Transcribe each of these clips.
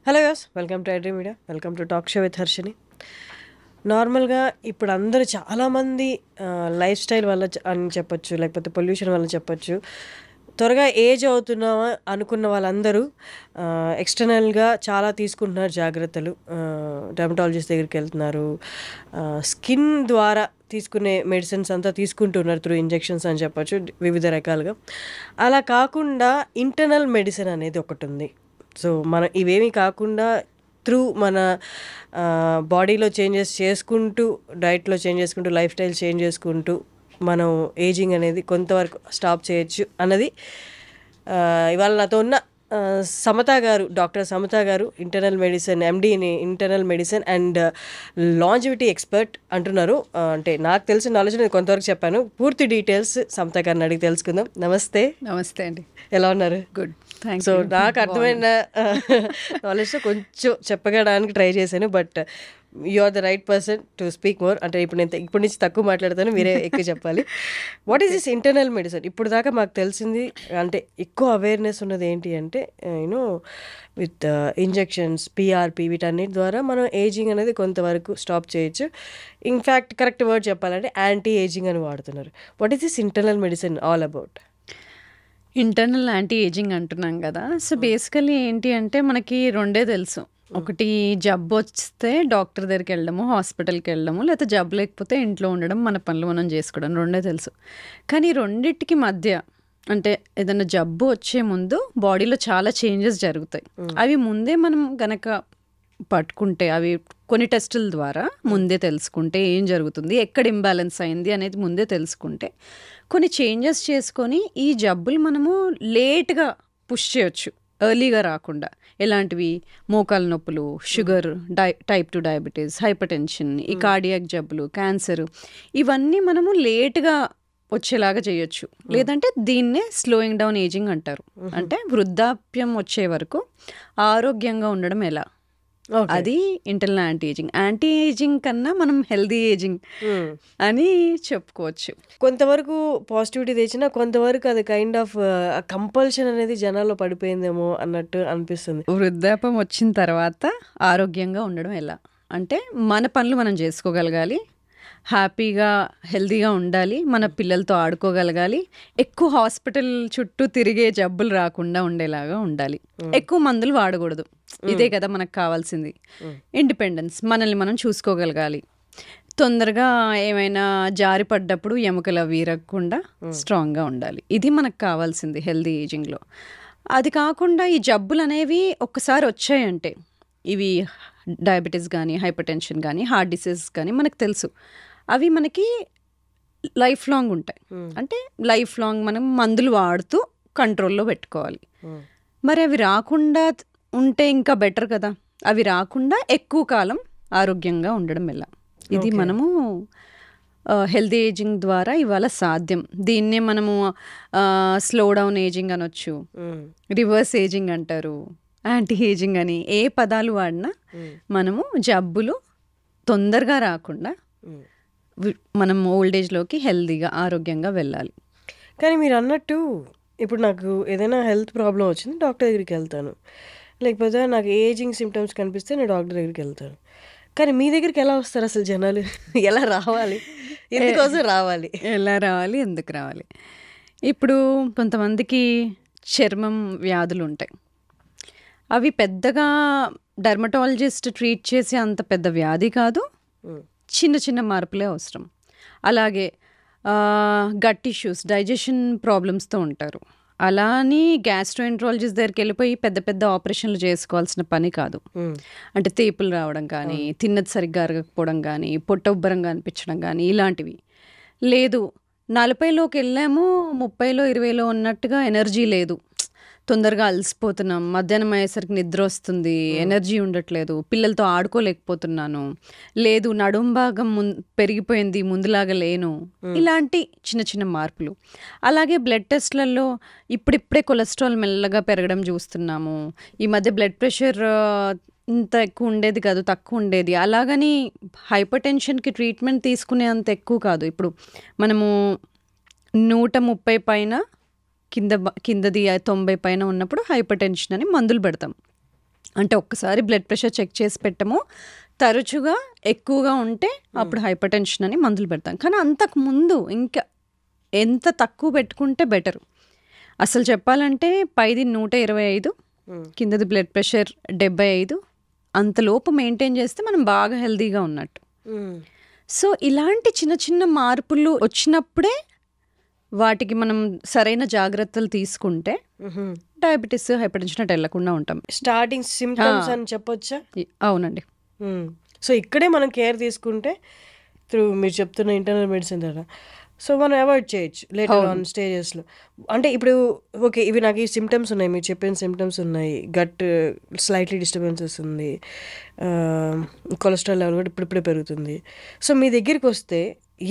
Hello yes, welcome to iDream media. Welcome to talk show with Harshini. నార్మల్గా ఇప్పుడు అందరూ చాలామంది లైఫ్ స్టైల్ వల్ల అని చెప్పొచ్చు, లేకపోతే పొల్యూషన్ వల్ల చెప్పొచ్చు, త్వరగా ఏజ్ అవుతున్నామా అనుకున్న వాళ్ళందరూ ఎక్స్టర్నల్గా చాలా తీసుకుంటున్నారు జాగ్రత్తలు. డెర్మటాలజిస్ట్ దగ్గరికి వెళ్తున్నారు, స్కిన్ ద్వారా తీసుకునే మెడిసిన్స్ అంతా తీసుకుంటున్నారు, త్రూ ఇంజెక్షన్స్ అని చెప్పొచ్చు, వివిధ రకాలుగా. అలా కాకుండా ఇంటర్నల్ మెడిసిన్ అనేది ఒకటి ఉంది. సో మనం ఇవేమీ కాకుండా త్రూ మన బాడీలో చేంజెస్ చేసుకుంటూ, డైట్లో చేంజ్ చేసుకుంటూ, లైఫ్ స్టైల్ చేంజ్ చేసుకుంటూ మనం ఏజింగ్ అనేది కొంతవరకు స్టాప్ చేయొచ్చు అన్నది ఇవాళ నాతో ఉన్న సమత గారు, డాక్టర్ సమత గారు, ఇంటర్నల్ మెడిసిన్ ఎండీని, internal medicine and longevity expert అంటున్నారు. అంటే నాకు తెలిసిన నాలెడ్జ్ నేను కొంతవరకు చెప్పాను. పూర్తి డీటెయిల్స్ సమత గారిని అడిగి తెలుసుకుందాం. నమస్తే. నమస్తే అండి. ఎలా ఉన్నారు? గుడ్. సో నాకు అర్థమైన నాలెడ్జ్తో కొంచెం చెప్పగడానికి ట్రై చేశాను, but you are the right person to speak more. అంటే ఇప్పుడు నేను ఇప్పటి నుంచి తక్కువ మాట్లాడతాను, మీరే ఎక్కువ చెప్పాలి. What is this internal medicine? ఇప్పుడు దాకా మాకు తెలిసింది, అంటే ఎక్కువ అవేర్నెస్ ఉన్నది ఏంటి అంటే యూనో విత్ ఇంజెక్షన్స్, పిఆర్పి, వీటన్నిటి ద్వారా మనం ఏజింగ్ అనేది కొంతవరకు స్టాప్ చేయొచ్చు. ఇన్ఫ్యాక్ట్ కరెక్ట్ వర్డ్ చెప్పాలంటే యాంటీ ఏజింగ్ అని వాడుతున్నారు. What is this internal medicine all about? Internal anti ageing అంటున్నాం కదా. సో బేసికలీ ఏంటి అంటే మనకి రెండే తెలుసు. ఒకటి జబ్బు వస్తే డాక్టర్ దగ్గరికి వెళ్ళడము, హాస్పిటల్కి వెళ్ళడము, లేకపోతే జబ్బు లేకపోతే ఇంట్లో ఉండడం, మన పనులు మనం చేసుకోవడం, రెండే తెలుసు. కానీ రెండింటికి మధ్య అంటే ఏదైనా జబ్బు వచ్చే ముందు బాడీలో చాలా చేంజెస్ జరుగుతాయి. అవి ముందే మనం గనక పట్టుకుంటే, అవి కొన్ని టెస్టుల ద్వారా ముందే తెలుసుకుంటే ఏం జరుగుతుంది, ఎక్కడ ఇంబ్యాలెన్స్ అయింది అనేది ముందే తెలుసుకుంటే కొన్ని చేంజెస్ చేసుకొని ఈ జబ్బులు మనము లేట్గా పుష్ చేయొచ్చు, ఎర్లీగా రాకుండా. ఎలాంటివి? మోకాల నొప్పులు, sugar, type 2 diabetes, hyper tension, ఈ కార్డియాక్ జబ్బులు, క్యాన్సర్, ఇవన్నీ మనము లేట్గా వచ్చేలాగా చేయొచ్చు. లేదంటే దీన్నే స్లోయింగ్ డౌన్ ఏజింగ్ అంటారు. అంటే వృద్ధాప్యం వచ్చే వరకు ఆరోగ్యంగా ఉండడం ఎలా, అది internal anti ageing. Anti ageing కన్నా మనం హెల్దీ ఏజింగ్ అని చెప్పుకోవచ్చు. కొంతవరకు పాజిటివిటీ తెచ్చినా కొంతవరకు అది కైండ్ ఆఫ్ కంపల్షన్ అనేది జనాల్లో పడిపోయిందేమో అన్నట్టు అనిపిస్తుంది. వృద్ధాప్యం వచ్చిన తర్వాత ఆరోగ్యంగా ఉండడం ఎలా అంటే మన పనులు మనం చేసుకోగలగాలి, హ్యాపీగా హెల్దీగా ఉండాలి, మన పిల్లలతో ఆడుకోగలగాలి, ఎక్కువ హాస్పిటల్ చుట్టూ తిరిగే జబ్బులు రాకుండా ఉండేలాగా ఉండాలి, ఎక్కువ మందులు వాడకూడదు. ఇదే కదా మనకు కావాల్సింది. ఇండిపెండెన్స్, మనల్ని మనం చూసుకోగలగాలి, తొందరగా ఏమైనా జారి పడ్డప్పుడు ఎముకలు వీరకుండా స్ట్రాంగ్గా ఉండాలి. ఇది మనకు కావాల్సింది హెల్దీ ఏజింగ్లో. అది కాకుండా ఈ జబ్బులు అనేవి ఒక్కసారి వచ్చాయంటే, ఇవి డయాబెటీస్ కానీ, హైపర్ టెన్షన్ కానీ, హార్ట్ డిసీజ్ కానీ మనకు తెలుసు, అవి మనకి లైఫ్ లాంగ్ ఉంటాయి. అంటే లైఫ్ లాంగ్ మనం మందులు వాడుతూ కంట్రోల్లో పెట్టుకోవాలి. మరి అవి రాకుండా ఉంటే ఇంకా బెటర్ కదా. అవి రాకుండా ఎక్కువ కాలం ఆరోగ్యంగా ఉండడం ఎలా, ఇది మనము హెల్దీ ఏజింగ్ ద్వారా ఇవాళ సాధ్యం. దీన్నే మనము స్లో డౌన్ ఏజింగ్ అనొచ్చు, రివర్స్ ఏజింగ్ అంటారు, యాంటీ ఏజింగ్ అని. ఏ పదాలు వాడినా మనము జబ్బులు తొందరగా రాకుండా మనం ఓల్డేజ్లోకి హెల్దీగా ఆరోగ్యంగా వెళ్ళాలి. కానీ మీరు అన్నట్టు ఇప్పుడు నాకు ఏదైనా హెల్త్ ప్రాబ్లం వచ్చింది, డాక్టర్ దగ్గరికి వెళ్తాను, లేకపోతే నాకు ఏజింగ్ సిమ్టమ్స్ కనిపిస్తే నేను డాక్టర్ దగ్గరికి వెళ్తాను. కానీ మీ దగ్గరికి ఎలా వస్తారు అసలు జనాలు? ఎలా రావాలి, ఎందుకోసం రావాలి, ఎలా రావాలి, ఎందుకు రావాలి? ఇప్పుడు కొంతమందికి చర్మం వ్యాధులు ఉంటాయి. అవి పెద్దగా డెర్మటాలజిస్ట్ ట్రీట్ చేసే అంత పెద్ద వ్యాధి కాదు, చిన్న చిన్న మార్పులే అవసరం. అలాగే గట్ ఇష్యూస్, డైజెషన్ ప్రాబ్లమ్స్తో ఉంటారు. అలా అని గ్యాస్ట్రోఎంట్రాలజిస్ట్ దగ్గరికి వెళ్ళిపోయి పెద్ద పెద్ద ఆపరేషన్లు చేసుకోవాల్సిన పని కాదు. అంటే తేపులు రావడం కానీ, తిన్నది సరిగ్గా అరగకపోవడం కానీ, పొట్ట ఉబ్బరంగా అనిపించడం కానీ, ఇలాంటివి. లేదు 40లోకి వెళ్ళాము, 30లో 20లో ఉన్నట్టుగా ఎనర్జీ లేదు, తొందరగా అలసిపోతున్నాం, మధ్యాహ్నం అయ్యేసరికి నిద్ర వస్తుంది, ఎనర్జీ ఉండట్లేదు, పిల్లలతో ఆడుకోలేకపోతున్నాను, లేదు నడుం భాగం పెరిగిపోయింది, ముందులాగా లేను, ఇలాంటి చిన్న చిన్న మార్పులు. అలాగే బ్లడ్ టెస్ట్లలో ఇప్పుడిప్పుడే కొలెస్ట్రాల్ మెల్లగా పెరగడం చూస్తున్నాము. ఈ మధ్య బ్లడ్ ప్రెషర్ ఇంత ఎక్కువ ఉండేది కాదు, తక్కువ ఉండేది. అలాగని హైపర్ టెన్షన్కి ట్రీట్మెంట్ తీసుకునే అంత ఎక్కువ కాదు. ఇప్పుడు మనము 130 పైన కిందది 90 పైన ఉన్నప్పుడు హైపర్ టెన్షన్ అని మందులు పెడతాం. అంటే ఒక్కసారి బ్లడ్ ప్రెషర్ చెక్ చేసి పెట్టము, తరచుగా ఎక్కువగా ఉంటే అప్పుడు హైపర్ టెన్షన్ అని మందులు పెడతాం. కానీ అంతకు ముందు ఇంకా ఎంత తక్కువ పెట్టుకుంటే బెటర్. అసలు చెప్పాలంటే పైది 125, కిందది బ్లడ్ ప్రెషర్ 75, అంతలోపు మెయింటైన్ చేస్తే మనం బాగా హెల్తీగా ఉన్నట్టు. సో ఇలాంటి చిన్న చిన్న మార్పులు వచ్చినప్పుడే వాటికి మనం సరైన జాగ్రత్తలు తీసుకుంటే డయాబెటీస్, హైపర్ టెన్షన్ అటు వెళ్లకుండా ఉంటాం. స్టార్టింగ్ సిమ్టమ్స్ అని చెప్పొచ్చా? అవునండి. సో ఇక్కడే మనం కేర్ తీసుకుంటే త్రూ మీరు చెప్తున్న ఇంటర్నల్ మెడిసిన్ ద్వారా సో మనం అవాయిడ్ చేయొచ్చు లేటర్ ఆన్ స్టేజెస్లో. అంటే ఇప్పుడు ఓకే ఇవి నాకు ఈ సిమ్టమ్స్ ఉన్నాయి, మీరు చెప్పిన సిమ్టమ్స్ ఉన్నాయి, గట్ స్లైట్లీ డిస్టర్బెన్సెస్ ఉంది, కొలెస్ట్రాల్ లెవెల్ కూడా ఇప్పుడిప్పుడే పెరుగుతుంది. సో మీ దగ్గరికి వస్తే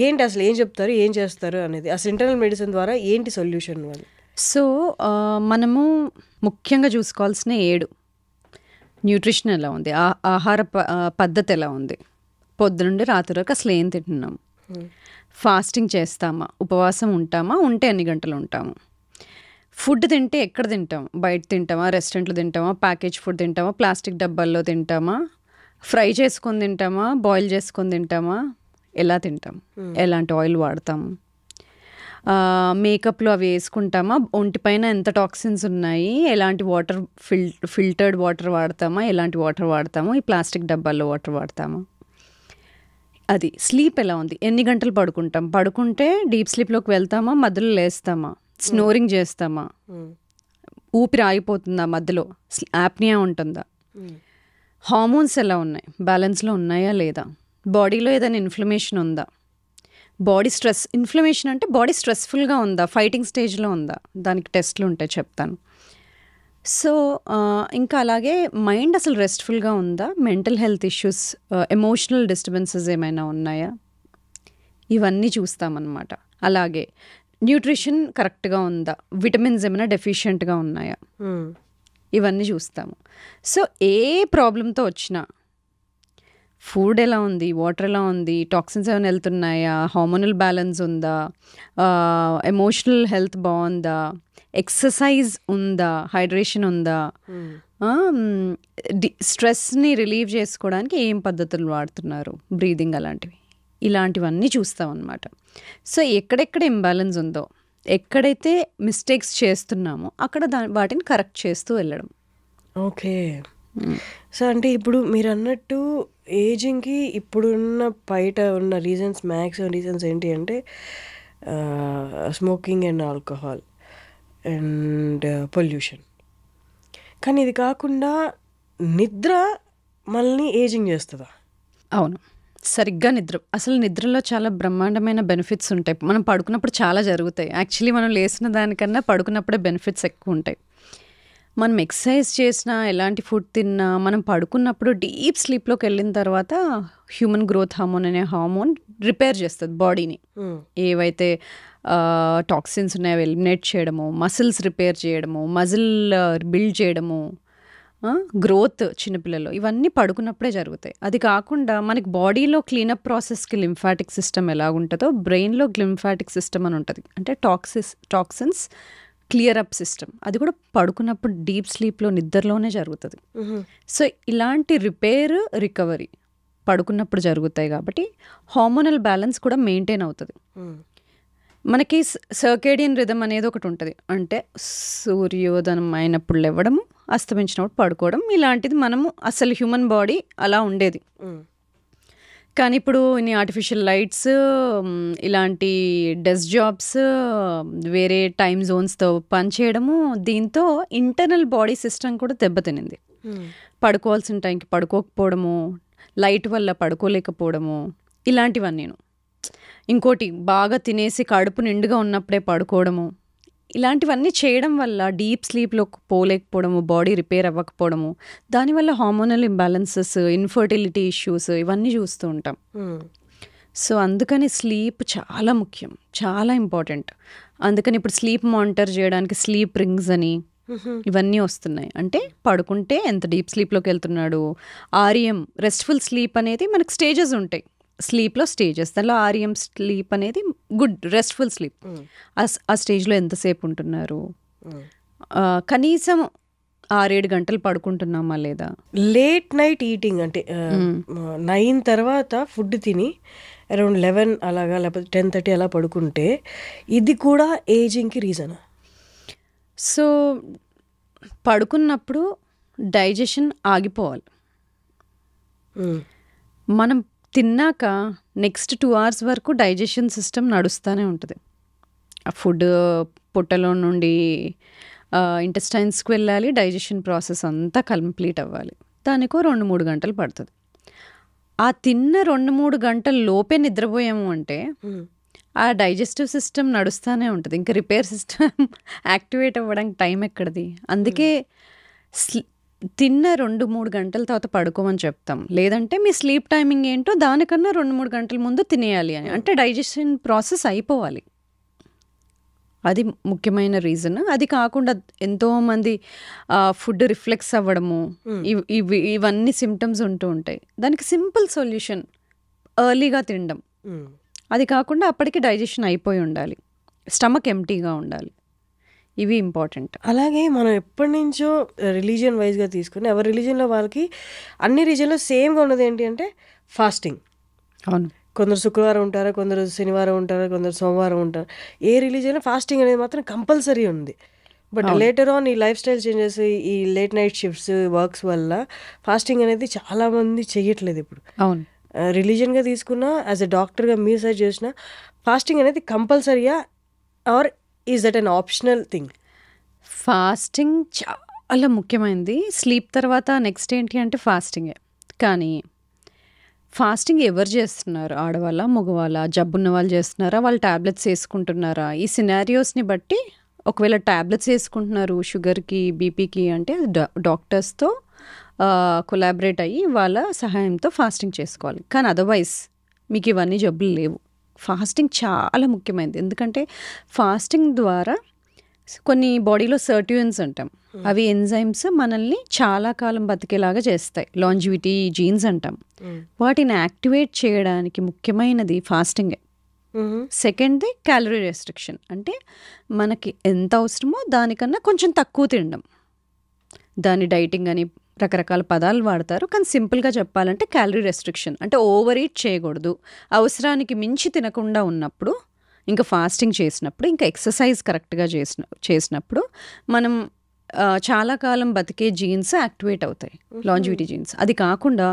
ఏంటి అసలు ఏం చెప్తారు, ఏం చేస్తారు అనేది, అసలు ఇంటర్నల్ మెడిసిన్ ద్వారా ఏంటి సొల్యూషన్ వాళ్ళు? సో మనము ముఖ్యంగా చూసుకోవాల్సిన 7 న్యూట్రిషన్ ఎలా ఉంది, ఆహార పద్ధతి ఎలా ఉంది, పొద్దునుండి రాత్రి వరకు అసలు ఏం తింటున్నాం, ఫాస్టింగ్ చేస్తామా, ఉపవాసం ఉంటామా, ఉంటే ఎన్ని గంటలు ఉంటాము, ఫుడ్ తింటే ఎక్కడ తింటాం, బయట తింటామా, రెస్టారెంట్లో తింటామా, ప్యాకేజ్ ఫుడ్ తింటామా, ప్లాస్టిక్ డబ్బాల్లో తింటామా, ఫ్రై చేసుకొని తింటామా, బాయిల్ చేసుకొని తింటామా, ఎలా తింటాం, ఎలాంటి ఆయిల్ వాడతాము, మేకప్లో అవి వేసుకుంటామా, ఒంటిపైన ఎంత టాక్సిన్స్ ఉన్నాయి, ఎలాంటి వాటర్ ఫిల్టర్డ్ వాటర్ వాడతామా, ఎలాంటి వాటర్ వాడతాము, ఈ ప్లాస్టిక్ డబ్బాల్లో వాటర్ వాడతామా, అది స్లీప్ ఎలా ఉంది, ఎన్ని గంటలు పడుకుంటాం, పడుకుంటే డీప్ స్లీప్లోకి వెళ్తామా, మధ్యలో లేస్తామా, స్నోరింగ్ చేస్తామా, ఊపిరి ఆగిపోతుందా మధ్యలో, యాప్నియా ఉంటుందా, హార్మోన్స్ ఎలా ఉన్నాయి, బ్యాలెన్స్లో ఉన్నాయా లేదా, బాడీలో ఏదైనా ఇన్ఫ్లమేషన్ ఉందా, బాడీ స్ట్రెస్, ఇన్ఫ్లమేషన్ అంటే బాడీ స్ట్రెస్ఫుల్గా ఉందా, ఫైటింగ్ స్టేజ్లో ఉందా, దానికి టెస్ట్లు ఉంటాయి చెప్తాను. సో ఇంకా అలాగే మైండ్ అసలు రెస్ట్ఫుల్గా ఉందా, mental health issues, emotional disturbances ఏమైనా ఉన్నాయా, ఇవన్నీ చూస్తామన్నమాట. అలాగే న్యూట్రిషన్ కరెక్ట్గా ఉందా, విటమిన్స్ ఏమైనా డెఫిషియెంట్గా ఉన్నాయా, ఇవన్నీ చూస్తాము. సో ఏ ప్రాబ్లంతో వచ్చినా ఫుడ్ ఎలా ఉంది, వాటర్ ఎలా ఉంది, టాక్సిన్స్ ఏమైనా వెళ్తున్నాయా, హార్మోనల్ బ్యాలెన్స్ ఉందా, ఎమోషనల్ హెల్త్ బాగుందా, ఎక్సర్సైజ్ ఉందా, హైడ్రేషన్ ఉందా, స్ట్రెస్ని రిలీవ్ చేసుకోవడానికి ఏం పద్ధతులు వాడుతున్నారు, బ్రీదింగ్ అలాంటివి, ఇలాంటివన్నీ చూస్తాం అన్నమాట. సో ఎక్కడెక్కడ ఇంబ్యాలెన్స్ ఉందో, ఎక్కడైతే మిస్టేక్స్ చేస్తున్నామో అక్కడ వాటిని కరెక్ట్ చేస్తూ వెళ్ళడం. ఓకే. సో అంటే ఇప్పుడు మీరు అన్నట్టు ఏజింగ్కి ఇప్పుడున్న బయట ఉన్న రీజన్స్, మ్యాక్సిమం రీజన్స్ ఏంటి అంటే smoking and alcohol and pollution. కానీ ఇది కాకుండా నిద్ర మనల్ని ఏజింగ్ చేస్తుందా? అవును, సరిగ్గా నిద్ర. అసలు నిద్రలో చాలా బ్రహ్మాండమైన బెనిఫిట్స్ ఉంటాయి. మనం పడుకున్నప్పుడు చాలా జరుగుతాయి. యాక్చువల్లీ మనం లేచిన దానికన్నా పడుకున్నప్పుడే బెనిఫిట్స్ ఎక్కువ ఉంటాయి. మనం ఎక్సర్సైజ్ చేసినా, ఎలాంటి ఫుడ్ తిన్నా, మనం పడుకున్నప్పుడు డీప్ స్లీప్లోకి వెళ్ళిన తర్వాత హ్యూమన్ గ్రోత్ హార్మోన్ అనే హార్మోన్ రిపేర్ చేస్తుంది బాడీని. ఏవైతే టాక్సిన్స్ ఉన్నాయో ఎలిమినేట్ చేయడము, మసిల్స్ రిపేర్ చేయడము, మజిల్ బిల్డ్ చేయడము, గ్రోత్ చిన్నపిల్లలు, ఇవన్నీ పడుకున్నప్పుడే జరుగుతాయి. అది కాకుండా మనకి బాడీలో క్లీనప్ ప్రాసెస్కి లింఫాటిక్ సిస్టమ్ ఎలాగుంటుందో బ్రెయిన్లో లింఫాటిక్ సిస్టమ్ అని ఉంటుంది. అంటే టాక్సిన్స్ క్లియర్ అప్ సిస్టమ్, అది కూడా పడుకున్నప్పుడు డీప్ స్లీప్లో నిద్రలోనే జరుగుతుంది. సో ఇలాంటి రిపేర్, రికవరీ పడుకున్నప్పుడు జరుగుతాయి కాబట్టి హార్మోనల్ బ్యాలెన్స్ కూడా మెయింటైన్ అవుతుంది. మనకి సర్కేడియన్ రిథమ్ అనేది ఒకటి ఉంటుంది. అంటే సూర్యోదయం అయినప్పుడు లేవడము, అస్తమించినప్పుడు పడుకోవడం, ఇలాంటిది మనము అసలు హ్యూమన్ బాడీ అలా ఉండేది. కానీ ఇప్పుడు ఇన్ని ఆర్టిఫిషియల్ లైట్స్, ఇలాంటి డెస్క్ జాబ్స్, వేరే టైమ్ జోన్స్తో పనిచేయడము, దీంతో ఇంటర్నల్ బాడీ సిస్టమ్ కూడా దెబ్బతినింది. పడుకోవాల్సిన టైంకి పడుకోకపోవడము, లైట్ వల్ల పడుకోలేకపోవడము, ఇలాంటివన్నీ. ఇంకోటి బాగా తినేసి కడుపు నిండుగా ఉన్నప్పుడే పడుకోవడము, ఇలాంటివన్నీ చేయడం వల్ల డీప్ స్లీప్లో పోలేకపోవడము, బాడీ రిపేర్ అవ్వకపోవడము, దానివల్ల హార్మోనల్ ఇంబ్యాలెన్సెస్, ఇన్ఫర్టిలిటీ ఇష్యూస్, ఇవన్నీ చూస్తూ ఉంటాం. సో అందుకని స్లీప్ చాలా ముఖ్యం, చాలా ఇంపార్టెంట్. అందుకని ఇప్పుడు స్లీప్ మానిటర్ చేయడానికి స్లీప్ రింగ్స్ అని ఇవన్నీ వస్తున్నాయి. అంటే పడుకుంటే ఎంత డీప్ స్లీప్లోకి వెళ్తున్నాడు, ఆర్ఎం రెస్ట్ఫుల్ స్లీప్ అనేది మనకు స్టేజెస్ ఉంటాయి. స్లీప్లో స్టేజెస్, దానిలో ఆర్ఎం స్లీప్ అనేది గుడ్ రెస్ట్ఫుల్ స్లీప్. ఆ స్టేజ్లో ఎంతసేపు ఉంటున్నారు, కనీసం 6-7 గంటలు పడుకుంటున్నామా లేదా. లేట్ నైట్ ఈటింగ్ అంటే 9 తర్వాత ఫుడ్ తిని అరౌండ్ 11 అలాగా లేకపోతే 10:30 అలా పడుకుంటే ఇది కూడా ఏజింగ్కి రీజనా? సో పడుకున్నప్పుడు డైజెషన్ ఆగిపోవాలి. మనం తిన్నాక నెక్స్ట్ 2 hours వరకు డైజెషన్ సిస్టమ్ నడుస్తూనే ఉంటుంది. ఆ ఫుడ్ పొట్టలో నుండి ఇంటెస్టైన్స్కి వెళ్ళాలి, డైజెషన్ ప్రాసెస్ అంతా కంప్లీట్ అవ్వాలి. దానికో 2-3 గంటలు పడుతుంది. ఆ తిన్న 2-3 గంటల లోపే నిద్రపోయాము అంటే ఆ డైజెస్టివ్ సిస్టమ్ నడుస్తూనే ఉంటుంది. ఇంకా రిపేర్ సిస్టమ్ యాక్టివేట్ అవ్వడానికి టైం ఎక్కడిది. అందుకే తిన్న 2-3 గంటల తర్వాత పడుకోమని చెప్తాం. లేదంటే మీ స్లీప్ టైమింగ్ ఏంటో దానికన్నా 2-3 గంటల ముందు తినేయాలి అని. అంటే డైజెషన్ ప్రాసెస్ అయిపోవాలి. అది ముఖ్యమైన రీజన్. అది కాకుండా ఎంతోమంది ఫుడ్ రిఫ్లెక్స్ అవ్వడము ఇవన్నీ సిమ్టమ్స్ ఉంటూ ఉంటాయి. దానికి సింపుల్ సొల్యూషన్ ఎర్లీగా తినడం. అది కాకుండా అప్పటికి డైజెషన్ అయిపోయి ఉండాలి, స్టమక్ ఎంటీగా ఉండాలి. ఇవి ఇంపార్టెంట్. అలాగే మనం ఎప్పటి నుంచో రిలీజియన్ వైజ్గా తీసుకుని ఎవరి రిలీజియన్లో వాళ్ళకి అన్ని రిలీజియన్లో సేమ్గా ఉన్నది ఏంటి అంటే ఫాస్టింగ్. అవును. కొందరు శుక్రవారం ఉంటారా, కొందరు శనివారం ఉంటారా, కొందరు సోమవారం ఉంటారు. ఏ రిలీజియన్లో ఫాస్టింగ్ అనేది మాత్రం కంపల్సరీ ఉంది. బట్ లేటర్ ఆన్ ఈ లైఫ్ స్టైల్ చేంజెస్, ఈ లేట్ నైట్ షిఫ్ట్స్, వర్క్స్ వల్ల ఫాస్టింగ్ అనేది చాలామంది చెయ్యట్లేదు ఇప్పుడు. అవును. రిలీజియన్గా తీసుకున్నా యాజ్ ఎ డాక్టర్గా మీరు సజెస్ట్ చేసిన ఫాస్టింగ్ అనేది కంపల్సరీయా or is that an optional thing? Fasting చాలా ముఖ్యమైనది. స్లీప్ తర్వాత నెక్స్ట్ ఏంటి అంటే ఫాస్టింగే. కానీ ఫాస్టింగ్ ఎవరు చేస్తున్నారు? ఆడవాళ్ళ, మగవాళ్ళ? జబ్బున్న వాళ్ళు చేస్తున్నారా? వాళ్ళు ట్యాబ్లెట్స్ వేసుకుంటున్నారా? ఈ సినారియోస్ని బట్టి ఒకవేళ ట్యాబ్లెట్స్ వేసుకుంటున్నారు షుగర్కి, బీపీకి అంటే డాక్టర్స్తో కొలాబరేట్ అయ్యి వాళ్ళ సహాయంతో ఫాస్టింగ్ చేసుకోవాలి. కానీ అదర్వైజ్ మీకు ఇవన్నీ జబ్బులు లేవు. ఫాస్టింగ్ చాలా ముఖ్యమైనది. ఎందుకంటే ఫాస్టింగ్ ద్వారా కొన్ని బాడీలో సర్ట్యూన్స్ అంటాం, అవి ఎంజైమ్స్ మనల్ని చాలా కాలం బతికేలాగా చేస్తాయి. లాంజివిటీ జీన్స్ అంటాం. వాటిని యాక్టివేట్ చేయడానికి ముఖ్యమైనది ఫాస్టింగే. సెకండ్ది క్యాలరీ రెస్ట్రిక్షన్, అంటే మనకి ఎంత అవసరమో దానికన్నా కొంచెం తక్కువ తినడం. దాని డైటింగ్ అని రకరకాల పదాలు వాడతారు, కానీ సింపుల్గా చెప్పాలంటే క్యాలరీ రెస్ట్రిక్షన్ అంటే ఓవర్ ఈట్ చేయకూడదు. అవసరానికి మించి తినకుండా ఉన్నప్పుడు, ఇంకా ఫాస్టింగ్ చేసినప్పుడు, ఇంకా ఎక్సర్సైజ్ కరెక్ట్గా చేసినప్పుడు మనం చాలా కాలం బతికే జీన్స్ యాక్టివేట్ అవుతాయి, లాంజివిటీ జీన్స్. అది కాకుండా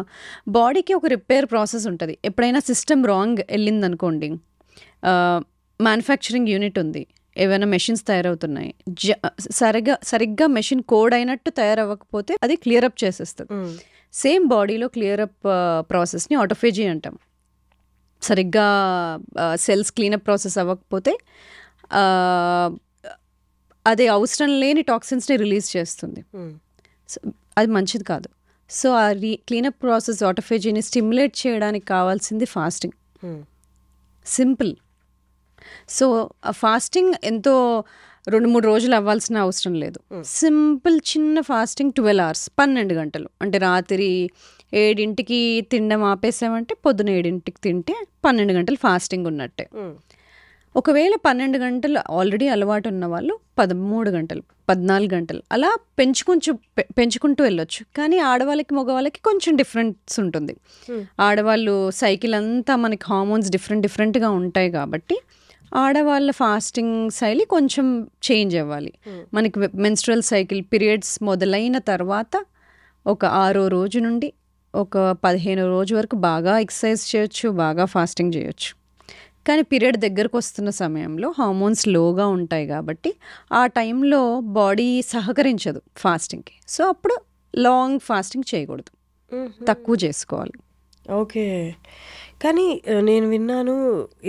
బాడీకి ఒక రిపేర్ ప్రాసెస్ ఉంటుంది. ఎప్పుడైనా సిస్టమ్ రాంగ్ వెళ్ళిందనుకోండి, మ్యానుఫ్యాక్చరింగ్ యూనిట్ ఉంది, ఏవైనా మెషిన్స్ తయారవుతున్నాయి, సరిగ్గా మెషిన్ కోడ్ అయినట్టు తయారవ్వకపోతే అది క్లియరప్ చేసేస్తుంది. సేమ్ బాడీలో క్లియరప్ ప్రాసెస్ని ఆటోఫేజీ అంటాం. సరిగ్గా సెల్స్ క్లీనప్ ప్రాసెస్ అవ్వకపోతే అది అవసరం లేని టాక్సిన్స్ని రిలీజ్ చేస్తుంది. అది మంచిది కాదు. సో ఆ క్లీనప్ ప్రాసెస్ ఆటోఫేజీని స్టిమ్యులేట్ చేయడానికి కావాల్సింది ఫాస్టింగ్. సింపుల్. సో ఆ ఫాస్టింగ్ ఎంతో 2-3 రోజులు అవ్వాల్సిన అవసరం లేదు. సింపుల్ చిన్న ఫాస్టింగ్ 12 hours, 12 గంటలు. అంటే రాత్రి 7కి తినడం ఆపేసామంటే పొద్దున 7కి తింటే 12 గంటలు ఫాస్టింగ్ ఉన్నట్టే. ఒకవేళ 12 గంటలు ఆల్రెడీ అలవాటు ఉన్న వాళ్ళు 13 గంటలు, 14 గంటలు అలా పెంచుకుంటూ వెళ్ళొచ్చు. కానీ ఆడవాళ్ళకి మగవాళ్ళకి కొంచెం డిఫరెన్స్ ఉంటుంది. ఆడవాళ్ళు సైకిల్ అంతా మనకి హార్మోన్స్ డిఫరెంట్గా ఉంటాయి కాబట్టి ఆడవాళ్ళ ఫాస్టింగ్ శైలి కొంచెం చేంజ్ అవ్వాలి. మనకి మెన్స్ట్రువల్ సైకిల్ పీరియడ్స్ మొదలైన తర్వాత ఒక 6వ రోజు నుండి ఒక 15వ రోజు వరకు బాగా ఎక్సర్సైజ్ చేయొచ్చు, బాగా ఫాస్టింగ్ చేయొచ్చు. కానీ పీరియడ్ దగ్గరకు వస్తున్న సమయంలో హార్మోన్స్ లోగా ఉంటాయి కాబట్టి ఆ టైంలో బాడీ సహకరించదు ఫాస్టింగ్కి. సో అప్పుడు లాంగ్ ఫాస్టింగ్ చేయకూడదు, తక్కువ చేసుకోవాలి. ఓకే. కానీ నేను విన్నాను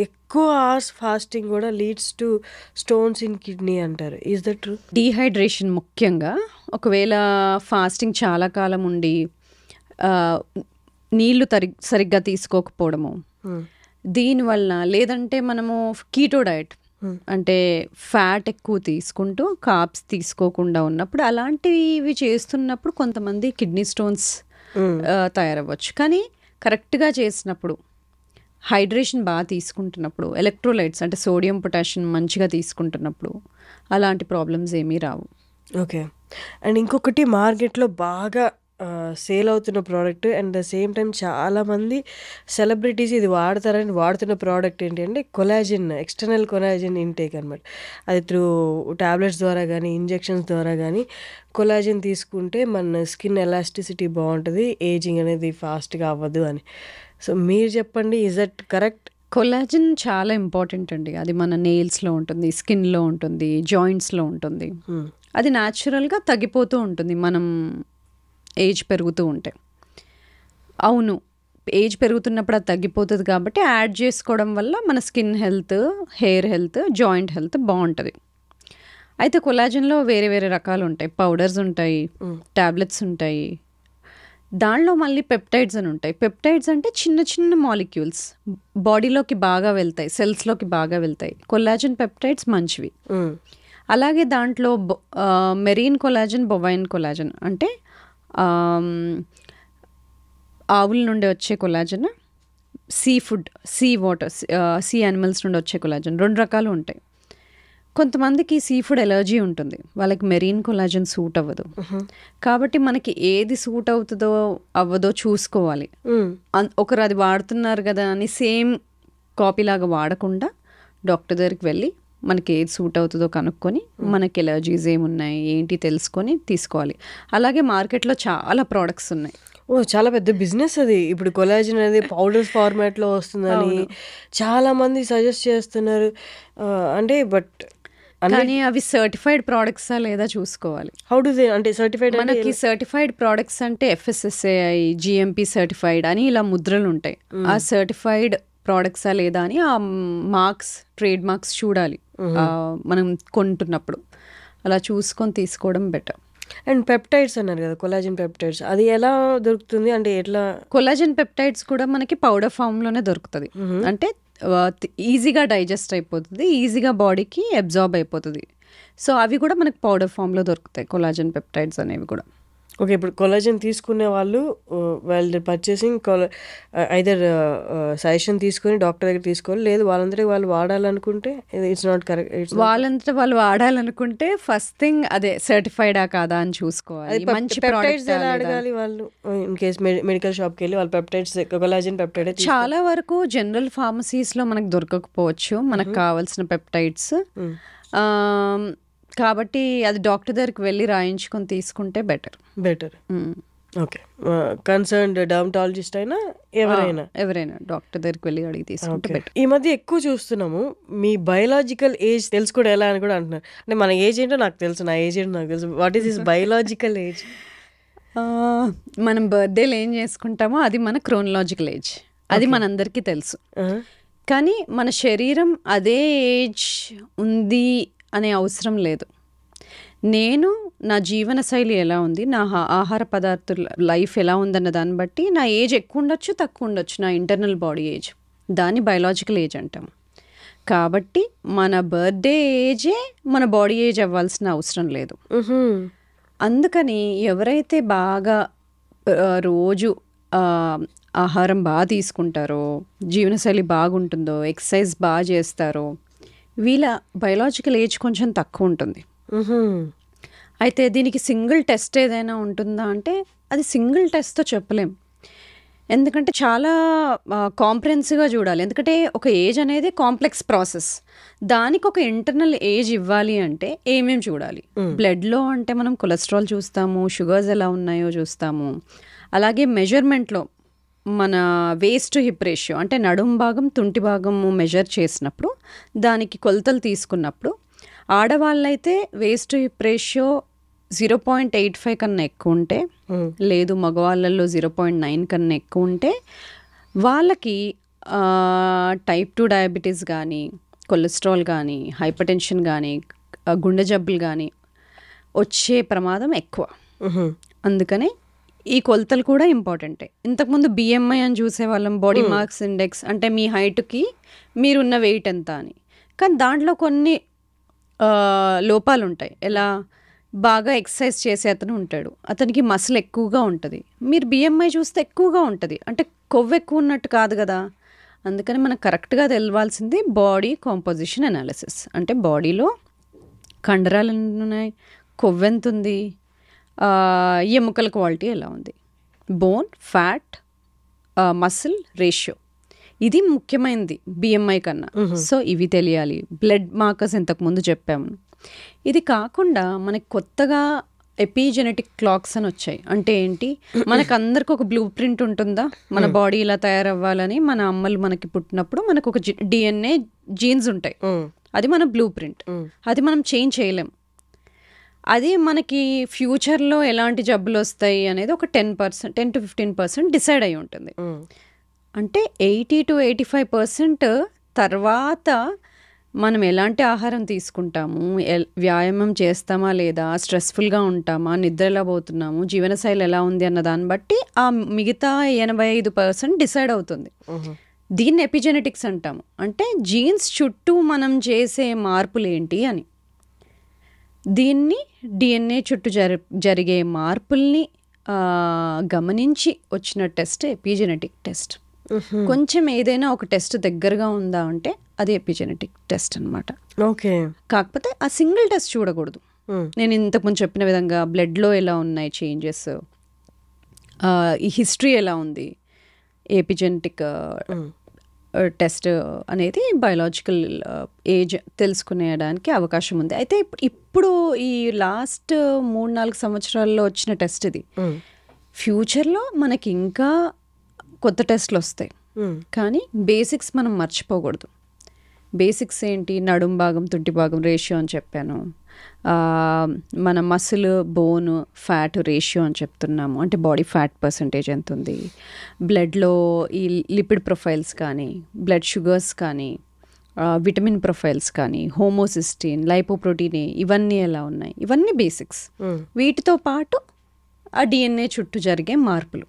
ఎక్కువ అవర్స్ ఫాస్టింగ్ కూడా leads to stones in kidney అంటారు. Is that true? డీహైడ్రేషన్ ముఖ్యంగా. ఒకవేళ ఫాస్టింగ్ చాలా కాలం ఉండి నీళ్లు సరిగ్గా తీసుకోకపోవడము, దీనివల్ల, లేదంటే మనము కీటో డయట్ అంటే ఫ్యాట్ ఎక్కువ తీసుకుంటూ కార్బ్స్ తీసుకోకుండా ఉన్నప్పుడు, అలాంటివి చేస్తున్నప్పుడు కొంతమంది కిడ్నీ స్టోన్స్ తయారవ్వచ్చు. కానీ కరెక్ట్గా చేసినప్పుడు, హైడ్రేషన్ బాగా తీసుకుంటున్నప్పుడు, ఎలక్ట్రోలైట్స్ అంటే సోడియం పొటాషియం మంచిగా తీసుకుంటున్నప్పుడు అలాంటి ప్రాబ్లమ్స్ ఏమీ రావు. ఓకే. అండ్ ఇంకొకటి మార్కెట్‌లో బాగా సేల్ అవుతున్న product and the same time చాలామంది సెలబ్రిటీస్ ఇది వాడతారని వాడుతున్న ప్రోడక్ట్ ఏంటి అంటే కొలాజిన్, ఎక్స్టర్నల్ కొలాజిన్ ఇంటేక్ అనమాట. అది త్రూ టాబ్లెట్స్ ద్వారా గానీ, ఇంజెక్షన్స్ ద్వారా గానీ కొలాజిన్ తీసుకుంటే మన స్కిన్ ఎలాస్టిసిటీ బావుంటది. ఏజింగ్ అనేది ఫాస్ట్‌గా అవ్వదు అని. సో, మీరు చెప్పండి ఈజ్ దట్ కరెక్ట్? కొలాజిన్ చాలా ఇంపార్టెంట్ అండి. అది మన నెయిల్స్‌లో ఉంటుంది, స్కిన్‌లో ఉంటుంది, జాయింట్స్‌లో ఉంటుంది. హ్మ్. అది న్యాచురల్‌గా తగ్గిపోతూ ఉంటుంది మనం ఏజ్ పెరుగుతూ ఉంటే. అవును. ఏజ్ పెరుగుతున్నప్పుడు అది తగ్గిపోతది కాబట్టి యాడ్ చేసుకోవడం వల్ల మన skin health, hair health, joint health బావుంటది. అయితే కొలాజిన్‌లో వేరే వేరే రకాలుంటాయి. పౌడర్స్ ఉంటాయి, హ్మ్. టాబ్లెట్స్ ఉంటాయి. దానిలో మళ్ళీ పెప్టైడ్స్ అని ఉంటాయి. పెప్టైడ్స్ అంటే చిన్న చిన్న మాలిక్యూల్స్ బాడీలోకి బాగా వెళ్తాయి, సెల్స్‌లోకి బాగా వెళ్తాయి. కొలాజిన్ పెప్టైడ్స్ మంచివి. హ్మ్. అలాగే దాంట్లో మెరీన్ కొలాజిన్, బొవైన్ కొలాజిన్ అంటే ఆవుల నుండి వచ్చే collagen, sea food, sea water, sea animals నుండి వచ్చే కొలాజిన్ 2 రకాలు ఉంటాయి. కొంతమందికి సీ ఫుడ్ ఎలర్జీ ఉంటుంది. వాళ్ళకి మెరీన్ కొలాజిన్ సూట్ అవ్వదు. కాబట్టి మనకి ఏది సూట్ అవుతుందో అవ్వదో చూసుకోవాలి. హ్మ్. ఒకరు అది వాడుతున్నారు కదా అని సేమ్ కాపీలాగా వాడకుండా డాక్టర్ దగ్గరికి వెళ్ళి మనకి ఏది సూట్ అవుతుందో కనుక్కొని మనకి ఎలర్జీస్ ఏమున్నాయి ఏంటి తెలుసుకొని తీసుకోవాలి. అలాగే మార్కెట్లో చాలా ప్రోడక్ట్స్ ఉన్నాయి. ఓహ్! చాలా పెద్ద బిజినెస్ అది. ఇప్పుడు కొలాజిన్ అనేది పౌడర్స్ ఫార్మాట్‌లో వస్తుందని చాలామంది సజెస్ట్ చేస్తున్నారు. అంటే బట్ కానీ అవి సర్టిఫైడ్ ప్రోడక్ట్సా లేదా చూసుకోవాలి. హౌ డు దే అంటే సర్టిఫైడ్ అంటే మనకి సర్టిఫైడ్ ప్రోడక్ట్స్ అంటే FSSAI, GMP సర్టిఫైడ్ అని ఇలా ముద్రలు ఉంటాయి. ఆ సర్టిఫైడ్ ప్రోడక్ట్సా లేదా అని ఆ మార్క్స్, ట్రేడ్ మార్క్స్ చూడాలి మనం కొంటున్నప్పుడు. అలా చూసుకొని తీసుకోవడం బెటర్. అండ్ పెప్టైడ్స్ అన్నారు కదా, కొలాజిన్ పెప్టైడ్స్ అది ఎలా దొరుకుతుంది? అంటే ఎట్లా? కొలాజిన్ పెప్టైడ్స్ కూడా మనకి పౌడర్ ఫామ్లోనే దొరుకుతుంది. అంటే ఈజీగా డైజెస్ట్ అయిపోతుంది, ఈజీగా బాడీకి అబ్జార్బ్ అయిపోతుంది. సో అవి కూడా మనకి పౌడర్ ఫామ్లో దొరుకుతాయి, కొలాజిన్ పెప్టైడ్స్ అనేవి కూడా. ఓకే. ఇప్పుడు కొలాజిన్ తీసుకునే వాళ్ళు వాళ్ళు పర్చేసింగ్ ఐదర్ సజెషన్ తీసుకొని డాక్టర్ దగ్గర తీసుకోవాలి, లేదు వాళ్ళందరికీ వాళ్ళు వాడాలనుకుంటే ఇట్స్ నాట్ కరెక్ట్. వాళ్ళంతా వాళ్ళు వాడాలనుకుంటే ఫస్ట్ థింగ్ అదే సర్టిఫైడా కాదా అని చూసుకోవాలి. మంచి పెప్టైడ్స్ ఎలా ప్రోడక్ట్. అడగాలి వాళ్ళు? ఇన్ కేస్ మెడికల్ షాప్కి వెళ్ళి వాళ్ళు పెప్టైడ్స్, కొలాజిన్ పెప్టైడ్ చాలా వరకు జనరల్ ఫార్మసీస్లో మనకు దొరకకపోవచ్చు మనకు కావాల్సిన పెప్టైడ్స్. కాబట్టి అది డాక్టర్ దగ్గరికి వెళ్ళి రాయించుకొని తీసుకుంటే బెటర్. ఓకే. కన్సర్న్డ్ డర్మటాలజిస్ట్ అయినా ఎవరైనా డాక్టర్ దగ్గరికి వెళ్ళి అడిగి తీసుకుంటే బెటర్. ఈ మధ్య ఎక్కువ చూస్తున్నాము మీ బయోలాజికల్ ఏజ్ తెలుసుకోవడం ఎలా అని కూడా అంటున్నారు. అంటే మన ఏజ్ ఏంటో నాకు తెలుసు, నా ఏజ్ ఏంటో నాకు తెలుసు. What is this biological age? మనం బర్త్డేలు ఏం చేసుకుంటామో అది మన క్రోనలాజికల్ ఏజ్, అది మనందరికీ తెలుసు. కానీ మన శరీరం అదే ఏజ్ ఉంది అనే అవసరం లేదు. నేను నా జీవన శైలి ఎలా ఉంది, నా ఆహార పదార్థాల లైఫ్ ఎలా ఉందన్న దాన్ని బట్టి నా ఏజ్ ఎక్కువ ఉండొచ్చు, తక్కువ ఉండొచ్చు. నా ఇంటర్నల్ బాడీ ఏజ్, దాన్ని బయోలాజికల్ ఏజ్ అంటాం. కాబట్టి మన బర్త్డే ఏజే మన బాడీ ఏజ్ అవ్వాల్సిన అవసరం లేదు. అందుకని ఎవరైతే బాగా రోజు ఆహారం బాగా తీసుకుంటారో, జీవనశైలి బాగుంటుందో, ఎక్సర్సైజ్ బాగా చేస్తారో, వీళ్ళ బయోలాజికల్ ఏజ్ కొంచెం తక్కువ ఉంటుంది. అయితే దీనికి సింగిల్ టెస్ట్ ఏదైనా ఉంటుందా అంటే అది సింగిల్ టెస్ట్తో చెప్పలేం. ఎందుకంటే చాలా కాంప్రహెన్సివ్గా చూడాలి. ఎందుకంటే ఒక ఏజ్ అనేది కాంప్లెక్స్ ప్రాసెస్. దానికి ఒక ఇంటర్నల్ ఏజ్ ఇవ్వాలి అంటే ఏమేమి చూడాలి? బ్లడ్లో అంటే మనం కొలెస్ట్రాల్ చూస్తాము, షుగర్స్ ఎలా ఉన్నాయో చూస్తాము. అలాగే మెజర్మెంట్లో మన వేస్ట్ టు హిప్ రేషియో అంటే నడుం భాగం, తుంటి భాగము మెజర్ చేసినప్పుడు దానికి కొలతలు తీసుకున్నప్పుడు ఆడవాళ్ళైతే వేస్ట్ టు హిప్ రేషియో 0.85 కన్నా ఎక్కువ ఉంటే, లేదు మగవాళ్ళల్లో 0.9 కన్నా ఎక్కువ ఉంటే వాళ్ళకి టైప్ 2 డయాబెటీస్ కానీ, కొలెస్ట్రాల్ కానీ, హైపర్ టెన్షన్ కానీ, గుండె జబ్బులు కానీ వచ్చే ప్రమాదం ఎక్కువ. అందుకనే ఈ కొలతలు కూడా ఇంపార్టెంటే. ఇంతకుముందు BMI అని చూసేవాళ్ళం, బాడీ మాస్ ఇండెక్స్, అంటే మీ హైట్కి మీరున్న వెయిట్ ఎంత అని. కానీ దాంట్లో కొన్ని లోపాలు ఉంటాయి. ఎలా? బాగా ఎక్సర్సైజ్ చేసే అతను ఉంటాడు, అతనికి మసిల్ ఎక్కువగా ఉంటుంది. మీరు BMI చూస్తే ఎక్కువగా ఉంటుంది, అంటే కొవ్వు ఎక్కువ ఉన్నట్టు కాదు కదా. అందుకని మనకు కరెక్ట్గా తెలవాల్సింది బాడీ కాంపోజిషన్ అనాలిసిస్. అంటే బాడీలో కండరాలు ఎన్ని ఉన్నాయి, కొవ్వు ఎంత ఉంది, ఎముకల క్వాలిటీ ఎలా ఉంది, బోన్, ఫ్యాట్, మసిల్ రేషియో, ఇది ముఖ్యమైనది బిఎంఐ కన్నా. సో ఇవి తెలియాలి. బ్లడ్ మార్కర్స్ ఇంతకుముందు చెప్పాము. ఇది కాకుండా మనకి కొత్తగా ఎపిజెనెటిక్ క్లాక్స్ అని వచ్చాయి. అంటే ఏంటి, మనకు అందరికి ఒక బ్లూ ప్రింట్ ఉంటుందా, మన బాడీ ఇలా తయారవ్వాలని. మన అమ్మలు మనకి పుట్టినప్పుడు మనకు ఒక డిఎన్ఏ జీన్స్ ఉంటాయి, అది మన బ్లూ ప్రింట్. అది మనం చేంజ్ చేయలేం. అది మనకి ఫ్యూచర్లో ఎలాంటి జబ్బులు వస్తాయి అనేది ఒక 10% to 15% డిసైడ్ అయి ఉంటుంది. అంటే 80 to 85% తర్వాత మనం ఎలాంటి ఆహారం తీసుకుంటాము, వ్యాయామం చేస్తామా లేదా, స్ట్రెస్ఫుల్గా ఉంటామా, నిద్ర ఎలా పోతున్నాము, జీవనశైలి ఎలా ఉంది అన్న దాన్ని బట్టి ఆ మిగతా 85% డిసైడ్ అవుతుంది. దీన్ని ఎపిజెనెటిక్స్ అంటాము. అంటే జీన్స్ చుట్టూ మనం చేసే మార్పులు ఏంటి అని. దీన్ని డిఎన్ఏ చుట్టూ జరిగే మార్పుల్ని గమనించి వచ్చిన టెస్ట్ ఎపిజెనెటిక్ టెస్ట్. కొంచెం ఏదైనా ఒక టెస్ట్ దగ్గరగా ఉందా అంటే అది ఎపిజెనెటిక్ టెస్ట్ అనమాట. ఓకే. కాకపోతే ఆ సింగిల్ టెస్ట్ చూడకూడదు. నేను ఇంతకుముందు చెప్పిన విధంగా బ్లడ్లో ఎలా ఉన్నాయి చేంజెస్, ఈ హిస్టరీ ఎలా ఉంది, ఎపిజెనెటిక్ టెస్ట్ అనేది బయోలాజికల్ ఏజ్ తెలుసుకునేయడానికి అవకాశం ఉంది. అయితే ఇప్పుడు ఈ లాస్ట్ 3-4 సంవత్సరాల్లో వచ్చిన టెస్ట్ ఇది. ఫ్యూచర్లో మనకి ఇంకా కొత్త టెస్ట్లు వస్తాయి, కానీ బేసిక్స్ మనం మర్చిపోకూడదు. బేసిక్స్ ఏంటి, నడుం భాగం తుంటి భాగం రేషియో అని చెప్పాను, మన మసిల్ బోన్ ఫ్యాట్ రేషియో అని చెప్తున్నాము, అంటే బాడీ ఫ్యాట్ పర్సంటేజ్ ఎంత ఉంది, బ్లడ్లో ఈ లిపిడ్ ప్రొఫైల్స్ కానీ, బ్లడ్ షుగర్స్ కానీ, విటమిన్ ప్రొఫైల్స్ కానీ, హోమోసిస్టిన్, లైపోప్రోటీన్ ఇవన్నీ ఎలా ఉన్నాయి, ఇవన్నీ బేసిక్స్. వీటితో పాటు ఆ డిఎన్ఏ చుట్టూ జరిగే మార్పులు,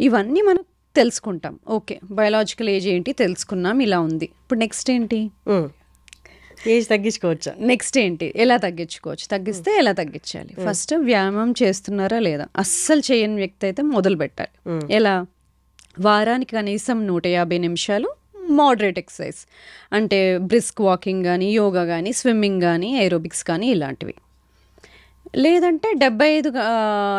ఇవన్నీ మనం తెలుసుకుంటాం. ఓకే, బయోలాజికల్ ఏజ్ ఏంటి తెలుసుకున్నాం, ఇలా ఉంది. ఇప్పుడు నెక్స్ట్ ఏంటి, ఏజ్ తగ్గించుకోవచ్చా, నెక్స్ట్ ఏంటి, ఎలా తగ్గించుకోవచ్చు, తగ్గిస్తే ఎలా తగ్గించాలి. ఫస్ట్ వ్యాయామం చేస్తున్నారా లేదా, అస్సలు చేయని వ్యక్తి అయితే మొదలు పెట్టాలి. ఎలా, వారానికి కనీసం 150 నిమిషాలు మోడరేట్ ఎక్సర్సైజ్, అంటే బ్రిస్క్ వాకింగ్ కానీ, యోగా కానీ, స్విమ్మింగ్ కానీ, ఏరోబిక్స్ కానీ ఇలాంటివి. లేదంటే 75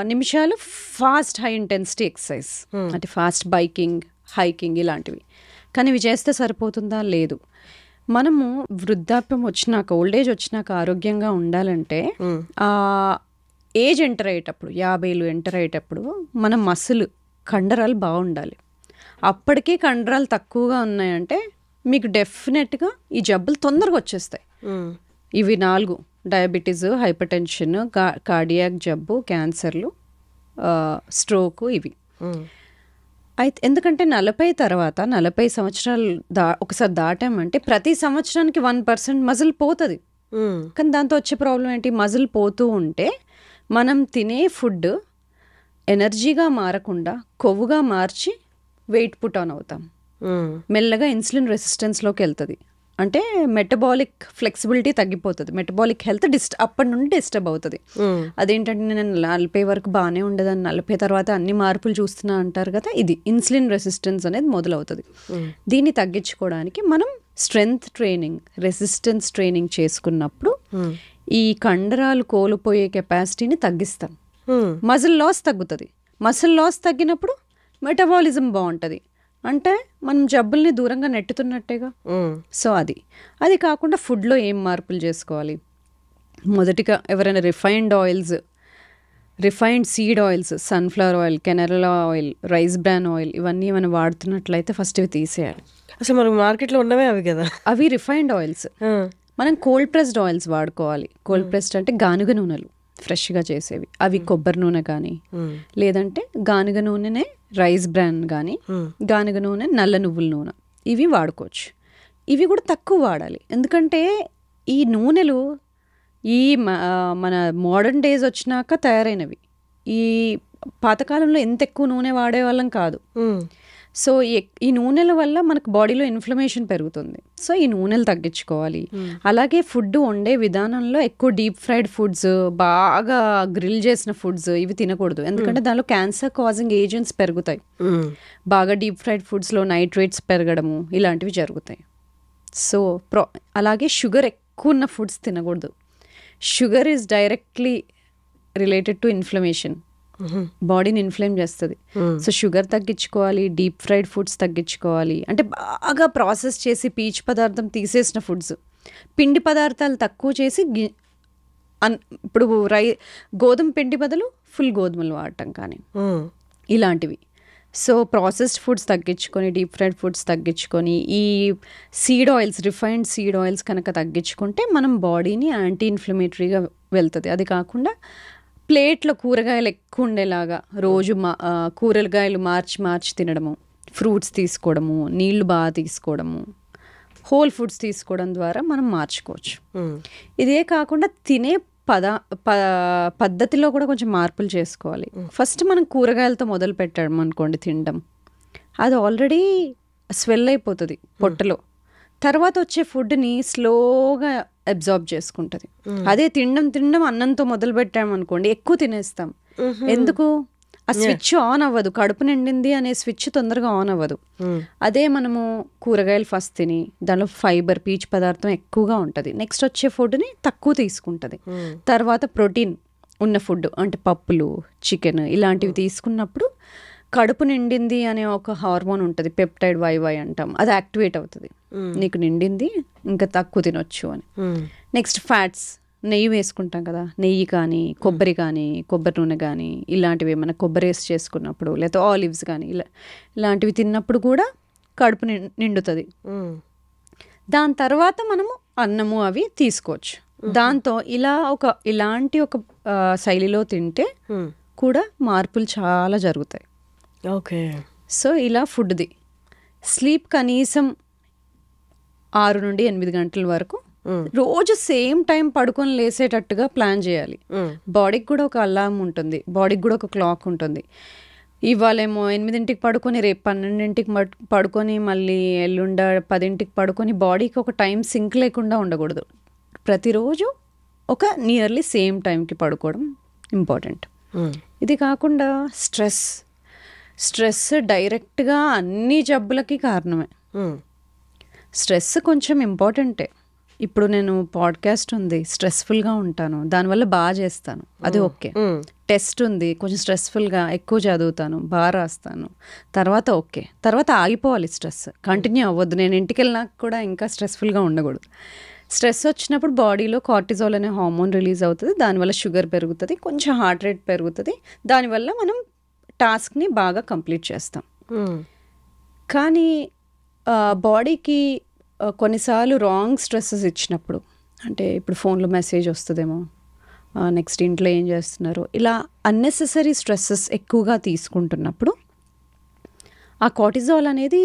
నిమిషాలు ఫాస్ట్ హై ఇంటెన్సిటీ ఎక్సర్సైజ్, అంటే ఫాస్ట్ బైకింగ్, హైకింగ్ ఇలాంటివి. కానీ ఇవి చేస్తే సరిపోతుందా, లేదు. మనము వృద్ధాప్యం వచ్చినాక, ఓల్డ్ ఏజ్ వచ్చినాక ఆరోగ్యంగా ఉండాలంటే ఆ ఏజ్ ఎంటర్ అయ్యేటప్పుడు, 50 ఎంటర్ అయ్యేటప్పుడు మన మసిల్ కండరాలు బాగుండాలి. అప్పటికే కండరాలు తక్కువగా ఉన్నాయంటే మీకు డెఫినెట్గా ఈ జబ్బులు తొందరగా వచ్చేస్తాయి. ఇవి 4: డయాబెటీస్, హైపర్ టెన్షన్, కార్డియాక్ జబ్బు, క్యాన్సర్లు, స్ట్రోకు, ఇవి. అయితే ఎందుకంటే 40 తర్వాత 40 సంవత్సరాలు ఒకసారి దాటామంటే ప్రతి సంవత్సరానికి 1% మజిల్ పోతుంది. కానీ దాంతో వచ్చే ప్రాబ్లం ఏంటి, మజిల్ పోతూ ఉంటే మనం తినే ఫుడ్ ఎనర్జీగా మారకుండా కొవ్వుగా మార్చి వెయిట్ పుట్ ఆన్ అవుతాం. మెల్లగా ఇన్సులిన్ రెసిస్టెన్స్లోకి వెళ్తుంది. అంటే మెటబాలిక్ ఫ్లెక్సిబిలిటీ తగ్గిపోతుంది, మెటబాలిక్ హెల్త్ అప్పటి నుండి డిస్టర్బ్ అవుతుంది. అదేంటంటే నేను 40 వరకు బాగానే ఉండదని 40 తర్వాత అన్ని మార్పులు చూస్తున్నా అంటారు కదా, ఇది ఇన్సులిన్ రెసిస్టెన్స్ అనేది మొదలవుతుంది. దీన్ని తగ్గించుకోవడానికి మనం స్ట్రెంగ్త్ ట్రైనింగ్, రెసిస్టెన్స్ ట్రైనింగ్ చేసుకున్నప్పుడు ఈ కండరాలు కోల్పోయే కెపాసిటీని తగ్గిస్తాం. మజిల్ లాస్ తగ్గుతుంది. మజిల్ లాస్ తగ్గినప్పుడు మెటబాలిజం బాగుంటుంది, అంటే మనం జబ్బుల్ని దూరంగా నెట్టుతున్నట్టేగా. సో అది కాకుండా ఫుడ్లో ఏం మార్పులు చేసుకోవాలి. మొదటిగా ఎవరైనా refined seed oils, sunflower oil, canola oil, rice bran oil, ఇవన్నీ మనం వాడుతున్నట్లయితే ఫస్ట్ ఇవి తీసేయాలి. అసలు మనకు మార్కెట్లో ఉన్నవే అవి కదా, అవి రిఫైన్డ్ ఆయిల్స్. మనం కోల్డ్ ప్రెస్డ్ ఆయిల్స్ వాడుకోవాలి. కోల్డ్ ప్రెస్డ్ అంటే గానుగ నూనెలు ఫ్రెష్గా చేసేవి, అవి కొబ్బరి నూనె కానీ, లేదంటే గానుగ నూనెనే రైస్ బ్రాన్ కానీ, గానుగ నూనె, నల్ల నువ్వుల నూనె, ఇవి వాడుకోవచ్చు. ఇవి కూడా తక్కువ వాడాలి, ఎందుకంటే ఈ నూనెలు ఈ మన మోడర్న్ డేస్ వచ్చినాక తయారైనవి. ఈ పాతకాలంలో ఎంత ఎక్కువ నూనె వాడేవాళ్ళం కాదు. సో ఈ నూనెల వల్ల మనకు బాడీలో ఇన్ఫ్లమేషన్ పెరుగుతుంది. సో ఈ నూనెలు తగ్గించుకోవాలి. అలాగే ఫుడ్ వండే విధానంలో ఎక్కువ డీప్ ఫ్రైడ్ ఫుడ్స్, బాగా గ్రిల్ చేసిన ఫుడ్స్ ఇవి తినకూడదు, ఎందుకంటే దానిలో క్యాన్సర్ కాజింగ్ ఏజెంట్స్ పెరుగుతాయి. బాగా డీప్ ఫ్రైడ్ ఫుడ్స్లో నైట్రేట్స్ పెరగడము ఇలాంటివి జరుగుతాయి. సో అలాగే షుగర్ ఎక్కువ ఉన్న ఫుడ్స్ తినకూడదు. Sugar is directly related to inflammation, బాడీని ఇన్ఫ్లేమ్ చేస్తుంది. సో షుగర్ తగ్గించుకోవాలి, డీప్ ఫ్రైడ్ ఫుడ్స్ తగ్గించుకోవాలి, అంటే బాగా ప్రాసెస్ చేసి పీచు పదార్థం తీసేసిన ఫుడ్స్, పిండి పదార్థాలు తక్కువ చేసి ఇప్పుడు గోధుమ పిండి బదులు ఫుల్ గోధుమలు వాడటం కానీ ఇలాంటివి. సో ప్రాసెస్డ్ ఫుడ్స్ తగ్గించుకొని, డీప్ ఫ్రైడ్ ఫుడ్స్ తగ్గించుకొని, ఈ seed oils, refined seed oils కనుక తగ్గించుకుంటే మనం బాడీని యాంటీ ఇన్ఫ్లమేటరీగా వెళ్తుంది. అది కాకుండా ప్లేట్లో కూరగాయలు ఎక్కువ ఉండేలాగా రోజు కూరగాయలు మార్చి తినడము, ఫ్రూట్స్ తీసుకోవడము, నీళ్లు బాగా తీసుకోవడము, హోల్ ఫుడ్స్ తీసుకోవడం ద్వారా మనం మార్చుకోవచ్చు. ఇదే కాకుండా తినే పద్ధతిలో కూడా కొంచెం మార్పులు చేసుకోవాలి. ఫస్ట్ మనం కూరగాయలతో మొదలు పెట్టాం అనుకోండి తినడం, అది ఆల్రెడీ స్వెల్ అయిపోతుంది పొట్టలో. తర్వాత వచ్చే ఫుడ్ని స్లోగా అబ్జార్బ్ చేసుకుంటుంది. అదే తినడం అన్నంతో మొదలు పెట్టామనుకోండి ఎక్కువ తినేస్తాం. ఎందుకు? ఆ స్విచ్ ఆన్ అవ్వదు, కడుపు నిండింది అనే స్విచ్ తొందరగా ఆన్ అవ్వదు. అదే మనము కూరగాయలు ఫస్ట్ తిని దానిలో ఫైబర్, పీచు పదార్థం ఎక్కువగా ఉంటుంది, నెక్స్ట్ వచ్చే ఫుడ్ని తక్కువ తీసుకుంటుంది. తర్వాత ప్రోటీన్ ఉన్న ఫుడ్ అంటే పప్పులు, చికెన్ ఇలాంటివి తీసుకున్నప్పుడు కడుపు నిండింది అనే ఒక హార్మోన్ ఉంటుంది, పెప్టైడ్ వైవై అంటాం, అది యాక్టివేట్ అవుతుంది. నీకు నిండింది, ఇంకా తక్కువ తినొచ్చు అని. నెక్స్ట్ ఫ్యాట్స్, నెయ్యి వేసుకుంటాం కదా, నెయ్యి కానీ కొబ్బరి కానీ కొబ్బరి నూనె కానీ ఇలాంటివి ఏమైనా కొబ్బరి వేసి చేసుకున్నప్పుడు, లేకపోతే ఆలివ్స్ కానీ ఇలాంటివి తిన్నప్పుడు కూడా కడుపు నిండుతుంది. దాని తర్వాత మనము అన్నము అవి తీసుకోవచ్చు. దాంతో ఇలాంటి ఒక శైలిలో తింటే కూడా మార్పులు చాలా జరుగుతాయి. ఓకే. సో ఇలా ఫుడ్ది. స్లీప్ కనీసం 6 నుండి 8 గంటల వరకు రోజు సేమ్ టైం పడుకొని లేసేటట్టుగా ప్లాన్ చేయాలి. బాడీకి కూడా ఒక అలారం ఉంటుంది, బాడీకి కూడా ఒక క్లాక్ ఉంటుంది. ఇవాళేమో 8ంటికి పడుకొని రేపు 12ంటికి పడుకొని మళ్ళీ ఎల్లుండ 10ంటికి పడుకొని బాడీకి ఒక టైం సింక్ లేకుండా ఉండకూడదు. ప్రతిరోజు ఒక నియర్లీ సేమ్ టైంకి పడుకోవడం ఇంపార్టెంట్. ఇది కాకుండా స్ట్రెస్ డైరెక్ట్గా అన్ని జబ్బులకి కారణమే. స్ట్రెస్ కొంచెం ఇంపార్టెంటే. ఇప్పుడు నేను పాడ్కాస్ట్ ఉంది, స్ట్రెస్ఫుల్గా ఉంటాను, దానివల్ల బాగా చేస్తాను, అది ఓకే. టెస్ట్ ఉంది, కొంచెం స్ట్రెస్ఫుల్గా ఎక్కువ చదువుతాను, బాగా రాస్తాను, తర్వాత ఓకే. తర్వాత ఆగిపోవాలి, స్ట్రెస్ కంటిన్యూ అవ్వద్దు. నేను ఇంటికి వెళ్ళినాక కూడా ఇంకా స్ట్రెస్ఫుల్గా ఉండకూడదు. స్ట్రెస్ వచ్చినప్పుడు బాడీలో కార్టిజోల్ అనే హార్మోన్ రిలీజ్ అవుతుంది, దానివల్ల షుగర్ పెరుగుతుంది, కొంచెం హార్ట్ రేట్ పెరుగుతుంది, దానివల్ల మనం టాస్క్ని బాగా కంప్లీట్ చేస్తాం. కానీ బాడీకి కొన్నిసార్లు రాంగ్ స్ట్రెస్సెస్ ఇచ్చినప్పుడు, అంటే ఇప్పుడు ఫోన్లో మెసేజ్ వస్తుందేమో, నెక్స్ట్ ఇంట్లో ఏం చేస్తున్నారు, ఇలా అన్నెసెసరీ స్ట్రెస్సెస్ ఎక్కువగా తీసుకుంటున్నప్పుడు ఆ కార్టిజాల్ అనేది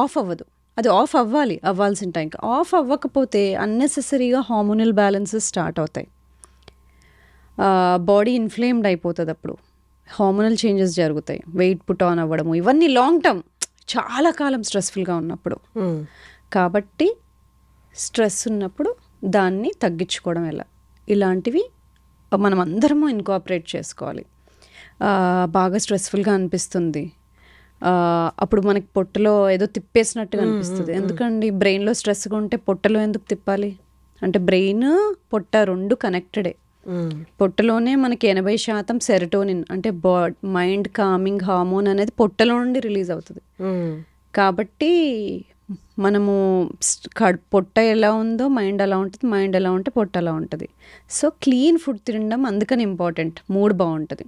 ఆఫ్ అవ్వదు. అది ఆఫ్ అవ్వాల్సిన టైంకి ఆఫ్ అవ్వకపోతే అన్నెసెసరీగా హార్మోనల్ బ్యాలెన్సెస్ స్టార్ట్ అవుతాయి. బాడీ ఇన్ఫ్లేమ్డ్ అయిపోతుంది, అప్పుడు హార్మోనల్ చేంజెస్ జరుగుతాయి, వెయిట్ పుట్ ఆన్ అవ్వడము, ఇవన్నీ లాంగ్ టర్మ్, చాలా కాలం స్ట్రెస్ఫుల్గా ఉన్నప్పుడు. కాబట్టి స్ట్రెస్ ఉన్నప్పుడు దాన్ని తగ్గించుకోవడం ఎలా, ఇలాంటివి మనం అందరము ఇన్కార్పొరేట్ చేసుకోవాలి. బాగా స్ట్రెస్ఫుల్గా అనిపిస్తుంది, అప్పుడు మనకి పొట్టలో ఏదో తిప్పేసినట్టుగా అనిపిస్తుంది. ఎందుకండి బ్రెయిన్లో స్ట్రెస్గా ఉంటే పొట్టలో ఎందుకు తిప్పాలి? అంటే బ్రెయిన్ పొట్ట రెండు కనెక్టెడే. పొట్టలోనే మనకి 80% సెరటోనిన్ అంటే మైండ్ కామింగ్ హార్మోన్ అనేది పొట్టలో నుండి రిలీజ్ అవుతుంది. కాబట్టి మనము పొట్ట ఎలా ఉందో మైండ్ అలా ఉంటుంది, మైండ్ ఎలా ఉంటే పొట్ట అలా ఉంటుంది. సో క్లీన్ ఫుడ్ తినడం అందుకని ఇంపార్టెంట్, మూడ్ బాగుంటుంది.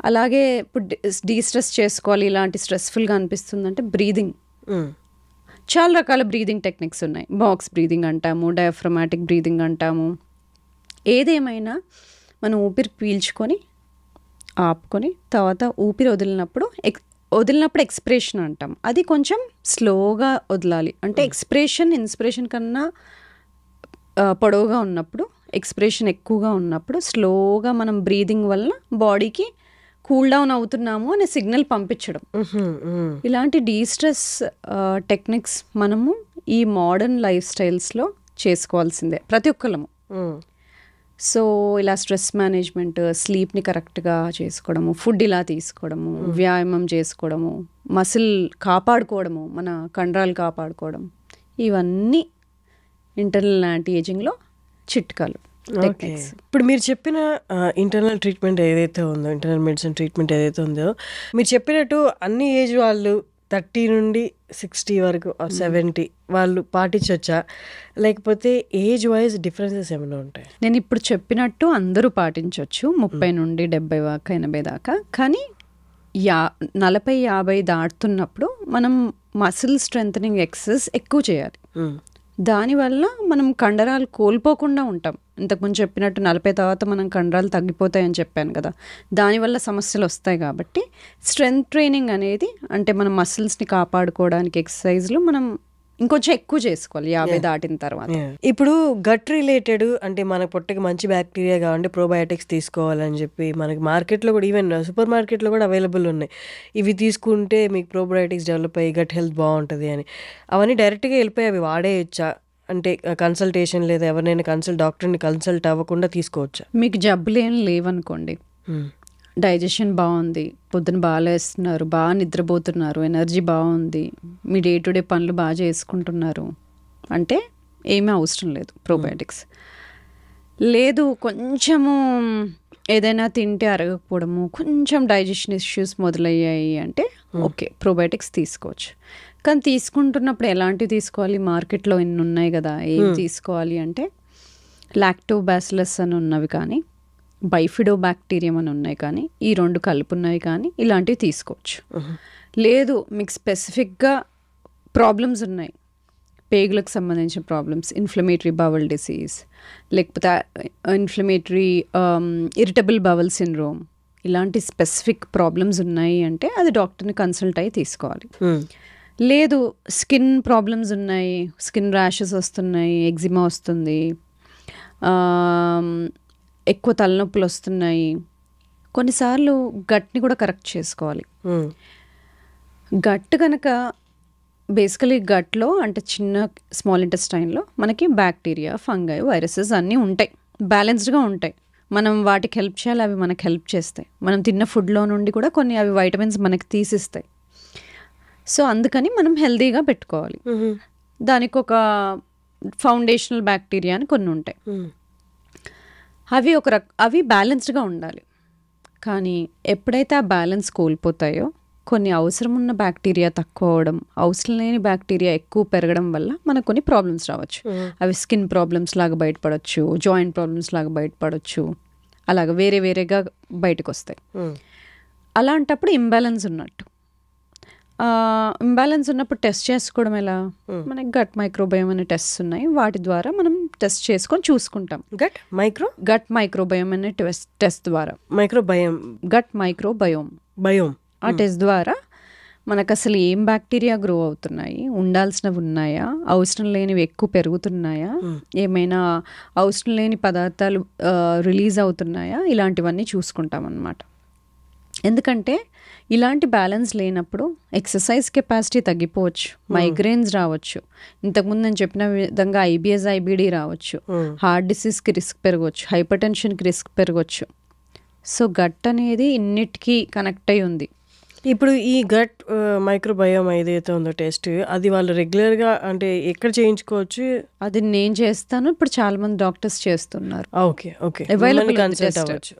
అలాగే ఇప్పుడు డీస్ట్రెస్ చేసుకోవాలి, ఇలాంటి స్ట్రెస్ఫుల్గా అనిపిస్తుందంటే బ్రీదింగ్, చాలా రకాల బ్రీదింగ్ టెక్నిక్స్ ఉన్నాయి. బాక్స్ బ్రీదింగ్ అంటాము, డయాఫ్రమాటిక్ బ్రీదింగ్ అంటాము. ఏదేమైనా మనం ఊపిరి పీల్చుకొని ఆపుకొని తర్వాత ఊపిరి వదిలినప్పుడు ఎక్స్ప్రెషన్ అంటాం, అది కొంచెం స్లోగా వదలాలి. అంటే ఇన్స్పిరేషన్ కన్నా పొడవుగా ఉన్నప్పుడు, ఎక్స్ప్రెషన్ ఎక్కువగా ఉన్నప్పుడు స్లోగా మనం బ్రీదింగ్ వల్ల బాడీకి కూల్ డౌన్ అవుతున్నాము అనే సిగ్నల్ పంపించడం. ఇలాంటి డీస్ట్రెస్ టెక్నిక్స్ మనము ఈ మోడర్న్ లైఫ్ స్టైల్స్లో చేసుకోవాల్సిందే ప్రతి ఒక్కళ్ళము. సో ఇలా స్ట్రెస్ మేనేజ్మెంట్, స్లీప్ని కరెక్ట్గా చేసుకోవడము, ఫుడ్ ఇలా తీసుకోవడము, వ్యాయామం చేసుకోవడము, మసిల్ కాపాడుకోవడము, మన కండరాలు కాపాడుకోవడం, ఇవన్నీ ఇంటర్నల్ యాంటీ ఏజింగ్లో చిట్కాలు. ఓకే. ఇప్పుడు మీరు చెప్పిన ఇంటర్నల్ ట్రీట్మెంట్ ఏదైతే ఉందో, ఇంటర్నల్ మెడిసిన్ ట్రీట్మెంట్ ఏదైతే ఉందో, మీరు చెప్పినట్టు అన్ని ఏజ్ వాళ్ళు 30 నుండి 60 వరకు ఆర్ 70 వాళ్ళు పాటించవచ్చా? లేకపోతే ఏజ్ వైజ్ డిఫరెన్సెస్ ఏమైనా ఉంటాయి? నేను ఇప్పుడు చెప్పినట్టు అందరూ పాటించవచ్చు, 30 నుండి 70 దాకా 80 దాకా. కానీ 40-50 దాటుతున్నప్పుడు మనం మసిల్ స్ట్రెంథనింగ్ ఎక్సర్సైజ్ ఎక్కువ చేయాలి. దానివల్ల మనం కండరాలు కోల్పోకుండా ఉంటాం. ఇంతకుముందు చెప్పినట్టు 40 తర్వాత మనం కండరాలు తగ్గిపోతాయని చెప్పాను కదా, దానివల్ల సమస్యలు వస్తాయి. కాబట్టి స్ట్రెంగ్త్ ట్రైనింగ్ అనేది అంటే మన మసిల్స్ని కాపాడుకోవడానికి ఎక్సర్సైజ్లు మనం ఇంకొంచెం ఎక్కువ చేసుకోవాలి 50 దాటిన తర్వాత. ఇప్పుడు గట్ రిలేటెడ్ అంటే మన పొట్టకి మంచి బ్యాక్టీరియా కావాలంటే ప్రోబయోటిక్స్ తీసుకోవాలని చెప్పి మనకి మార్కెట్లో కూడా, ఈవెన్ సూపర్ మార్కెట్లో కూడా అవైలబుల్ ఉన్నాయి. ఇవి తీసుకుంటే మీకు ప్రోబయోటిక్స్ డెవలప్ అయ్యి గట్ హెల్త్ బాగుంటుంది అని. అవన్నీ డైరెక్ట్గా వెళ్ళిపోయి అవి వాడేయచ్చా? అంటే కన్సల్టేషన్ లేదా ఎవరినైనా డాక్టర్ని కన్సల్ట్ అవ్వకుండా తీసుకోవచ్చా? మీకు జబ్బులు ఏం లేవనుకోండి, డైజెషన్ బాగుంది, పొద్దున బాగా లేస్తున్నారు, బాగా నిద్రపోతున్నారు, ఎనర్జీ బాగుంది, మీ డే టు డే పనులు బాగా చేసుకుంటున్నారు అంటే ఏమీ అవసరం లేదు ప్రోబయోటిక్స్. లేదు కొంచెము ఏదైనా తింటే అరగకపోవడము, కొంచెం డైజెషన్ ఇష్యూస్ మొదలయ్యాయి అంటే ఓకే ప్రోబయోటిక్స్ తీసుకోవచ్చు. కానీ తీసుకుంటున్నప్పుడు ఎలాంటివి తీసుకోవాలి? మార్కెట్లో ఎన్ని ఉన్నాయి కదా, ఏం తీసుకోవాలి అంటే లాక్టోబాసిలస్ అని ఉన్నవి కానీ, బైఫిడో బ్యాక్టీరియం అని ఉన్నాయి కానీ, ఈ 2 కలుపున్నవి కానీ ఇలాంటివి తీసుకోవచ్చు. లేదు మీకు స్పెసిఫిక్గా ప్రాబ్లమ్స్ ఉన్నాయి, పేగులకు సంబంధించిన ప్రాబ్లమ్స్, ఇన్ఫ్లమేటరీ బవల్ డిసీజ్, లేకపోతే ఇన్ఫ్లమేటరీ ఇరిటబుల్ బవల్ సిండ్రోమ్, ఇలాంటి స్పెసిఫిక్ ప్రాబ్లమ్స్ ఉన్నాయి అంటే అది డాక్టర్ని కన్సల్ట్ అయ్యి తీసుకోవాలి. లేదు స్కిన్ ప్రాబ్లమ్స్ ఉన్నాయి, స్కిన్ ర్యాషెస్ వస్తున్నాయి, ఎగ్జిమా వస్తుంది, ఎక్కువ తలనొప్పులు వస్తున్నాయి, కొన్నిసార్లు గట్ని కూడా కరెక్ట్ చేసుకోవాలి. గట్ కనుక బేసికలీ గట్లో అంటే చిన్న స్మాల్ ఇంటెస్టైన్లో మనకి బ్యాక్టీరియా, ఫంగై, వైరసెస్ అన్నీ ఉంటాయి, బ్యాలెన్స్డ్గా ఉంటాయి. మనం వాటికి హెల్ప్ చేయాలి, అవి మనకి హెల్ప్ చేస్తాయి. మనం తిన్న ఫుడ్లో నుండి కూడా కొన్ని అవి వైటమిన్స్ మనకి తీసిస్తాయి. సో అందుకని మనం హెల్తీగా పెట్టుకోవాలి. దానికి ఒక ఫౌండేషనల్ బ్యాక్టీరియా అని కొన్ని ఉంటాయి, అవి బ్యాలెన్స్డ్గా ఉండాలి. కానీ ఎప్పుడైతే ఆ బ్యాలెన్స్ కోల్పోతాయో కొన్ని అవసరం ఉన్న బ్యాక్టీరియా తక్కువ అవడం, అవసరం లేని బ్యాక్టీరియా ఎక్కువ పెరగడం వల్ల మనకు కొన్ని ప్రాబ్లమ్స్ రావచ్చు. అవి స్కిన్ ప్రాబ్లమ్స్ లాగా బయటపడవచ్చు, జాయింట్ ప్రాబ్లమ్స్ లాగా బయటపడవచ్చు, అలాగ వేరే వేరేగా బయటకు వస్తాయి. అలాంటప్పుడు ఇంబ్యాలెన్స్ ఉన్నట్టు. ఇంబ్యాలెన్స్ ఉన్నప్పుడు టెస్ట్ చేసుకోవడం ఎలా? మనకి గట్ మైక్రోబయోమ్ అనే టెస్ట్ ఉన్నాయి, వాటి ద్వారా మనం టెస్ట్ చేసుకొని చూసుకుంటాం. గట్ మైక్రోబయోమ్ అనే టెస్ట్ ద్వారా, గట్ మైక్రోబయోమ్ ఆ టెస్ట్ ద్వారా మనకు అసలు ఏం బ్యాక్టీరియా గ్రో అవుతున్నాయి, ఉండాల్సినవి ఉన్నాయా, అవసరం లేనివి ఎక్కువ పెరుగుతున్నాయా, ఏమైనా అవసరం లేని పదార్థాలు రిలీజ్ అవుతున్నాయా, ఇలాంటివన్నీ చూసుకుంటాం అన్నమాట. ఎందుకంటే ఇలాంటి బ్యాలెన్స్ లేనప్పుడు ఎక్సర్సైజ్ కెపాసిటీ తగ్గిపోవచ్చు, మైగ్రేన్స్ రావచ్చు, ఇంతకుముందు నేను చెప్పిన విధంగా IBS IBD రావచ్చు, హార్ట్ డిసీజ్కి రిస్క్ పెరగవచ్చు, హైపర్ టెన్షన్కి రిస్క్ పెరగవచ్చు. సో గట్ అనేది ఇన్నిటికీ కనెక్ట్ అయి ఉంది. ఇప్పుడు ఈ గట్ మైక్రోబయోమ్ ఏదైతే ఉందో టెస్ట్, అది వాళ్ళు రెగ్యులర్గా అంటే ఎక్కడ చేయించుకోవచ్చు? అది నేను చేస్తాను, ఇప్పుడు చాలా మంది డాక్టర్స్ చేస్తున్నారు. అవైలబుల్ కన్సల్ట్ అవ్వచ్చు.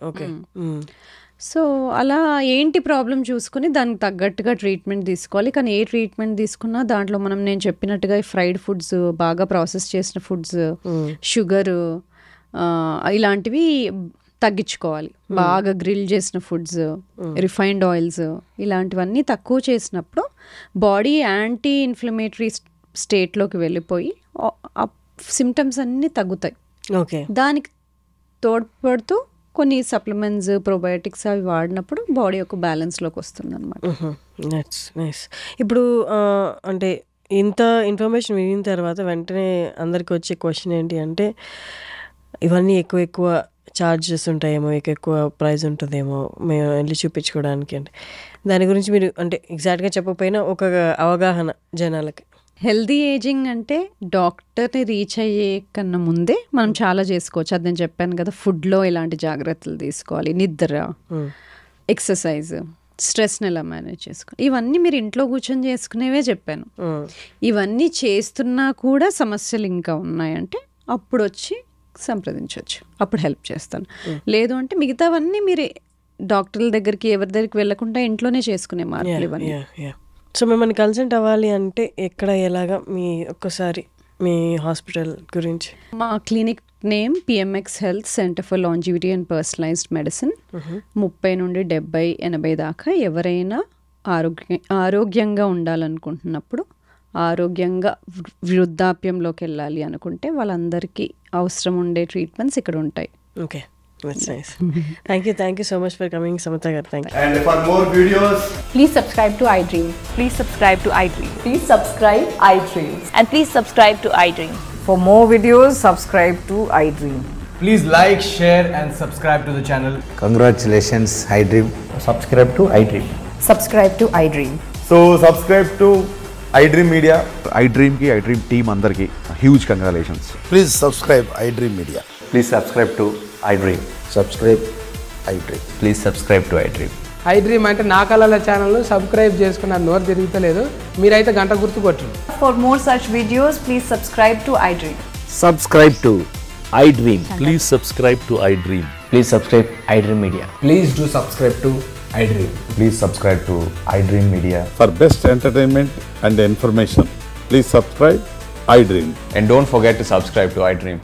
సో అలా ఏంటి ప్రాబ్లం చూసుకుని దానికి తగ్గట్టుగా ట్రీట్మెంట్ తీసుకోవాలి. కానీ ఏ ట్రీట్మెంట్ తీసుకున్నా దాంట్లో నేను చెప్పినట్టుగా ఫ్రైడ్ ఫుడ్స్, బాగా ప్రాసెస్ చేసిన ఫుడ్స్, షుగర్ ఇలాంటివి తగ్గించుకోవాలి. బాగా గ్రిల్ చేసిన ఫుడ్స్, రిఫైన్డ్ ఆయిల్స్ ఇలాంటివన్నీ తక్కువ చేసినప్పుడు బాడీ యాంటీ ఇన్ఫ్లమేటరీ స్టేట్లోకి వెళ్ళిపోయి ఆ సిమ్టమ్స్ అన్నీ తగ్గుతాయి. దానికి తోడ్పడుతూ కొన్ని సప్లిమెంట్స్, ప్రోబయోటిక్స్ అవి వాడినప్పుడు బాడీ ఒక బ్యాలెన్స్లోకి వస్తుంది అనమాట. ఇప్పుడు అంటే ఇంత ఇన్ఫర్మేషన్ వినిన తర్వాత వెంటనే అందరికి వచ్చే క్వశ్చన్ ఏంటి అంటే, ఇవన్నీ ఎక్కువ ఛార్జెస్ ఉంటాయేమో, ఎక్కువ ప్రైస్ ఉంటుందేమో మేము వెళ్ళి చూపించుకోవడానికి అంటే, దాని గురించి మీరు అంటే ఎగ్జాక్ట్గా చెప్పకపోయినా ఒక అవగాహన జనాలకి. హెల్దీ ఏజింగ్ అంటే డాక్టర్ని రీచ్ అయ్యే కన్నా ముందే మనం చాలా చేసుకోవచ్చు. అది నేను చెప్పాను కదా, ఫుడ్లో ఎలాంటి జాగ్రత్తలు తీసుకోవాలి, నిద్ర, ఎక్సర్సైజ్, స్ట్రెస్ని ఎలా మేనేజ్ చేసుకోవాలి, ఇవన్నీ మీరు ఇంట్లో కూర్చొని చేసుకునేవే చెప్పాను. ఇవన్నీ చేస్తున్నా కూడా సమస్యలు ఇంకా ఉన్నాయంటే అప్పుడు వచ్చి సంప్రదించవచ్చు, అప్పుడు హెల్ప్ చేస్తాను. లేదు అంటే మిగతావన్నీ మీరే డాక్టర్ల దగ్గరికి ఎవరి దగ్గరికి వెళ్ళకుండా ఇంట్లోనే చేసుకునే మార్పులు ఇవన్నీ. సో మిమ్మల్ని కన్సల్ట్ అవ్వాలి అంటే ఎక్కడ ఎలాగా మీ ఒక్కసారి మీ హాస్పిటల్ గురించి? మా clinic name PMX health centre for longevity and personalised medicine. 30 నుండి 70, 80 దాకా ఎవరైనా ఆరోగ్యంగా ఉండాలనుకుంటున్నప్పుడు, ఆరోగ్యంగా వృద్ధాప్యంలోకి వెళ్ళాలి అనుకుంటే వాళ్ళందరికీ అవసరం ఉండే ట్రీట్మెంట్స్ ఇక్కడ ఉంటాయి. Okay, that's nice. Thank you so much for coming, Samantha garu. Thank you. And for more videos, Please subscribe to iDream. Please subscribe to iDream. Please subscribe iDream. And please subscribe to iDream. For more videos, subscribe to iDream. please like, share and subscribe to the channel. Congratulations, iDream. Subscribe to iDream. Subscribe to iDream. So subscribe to iDream Media. iDream ki iDream team andarki huge congratulations. Please subscribe iDream Media. Please subscribe to iDream. Subscribe iDream. Please subscribe to iDream. iDream అంటే నా కళల ఛానల్ను subscribe చేసుకున్న నోరు తిరుగుతలేదు, మీరైతే గంట గుర్తు కొట్టండి. For more such videos, please subscribe to iDream. Subscribe to iDream. Please subscribe to iDream. Please subscribe iDream Media. Please do subscribe to iDream. Please subscribe to iDream Media. For best entertainment and information, please subscribe iDream. And don't forget to subscribe to iDream.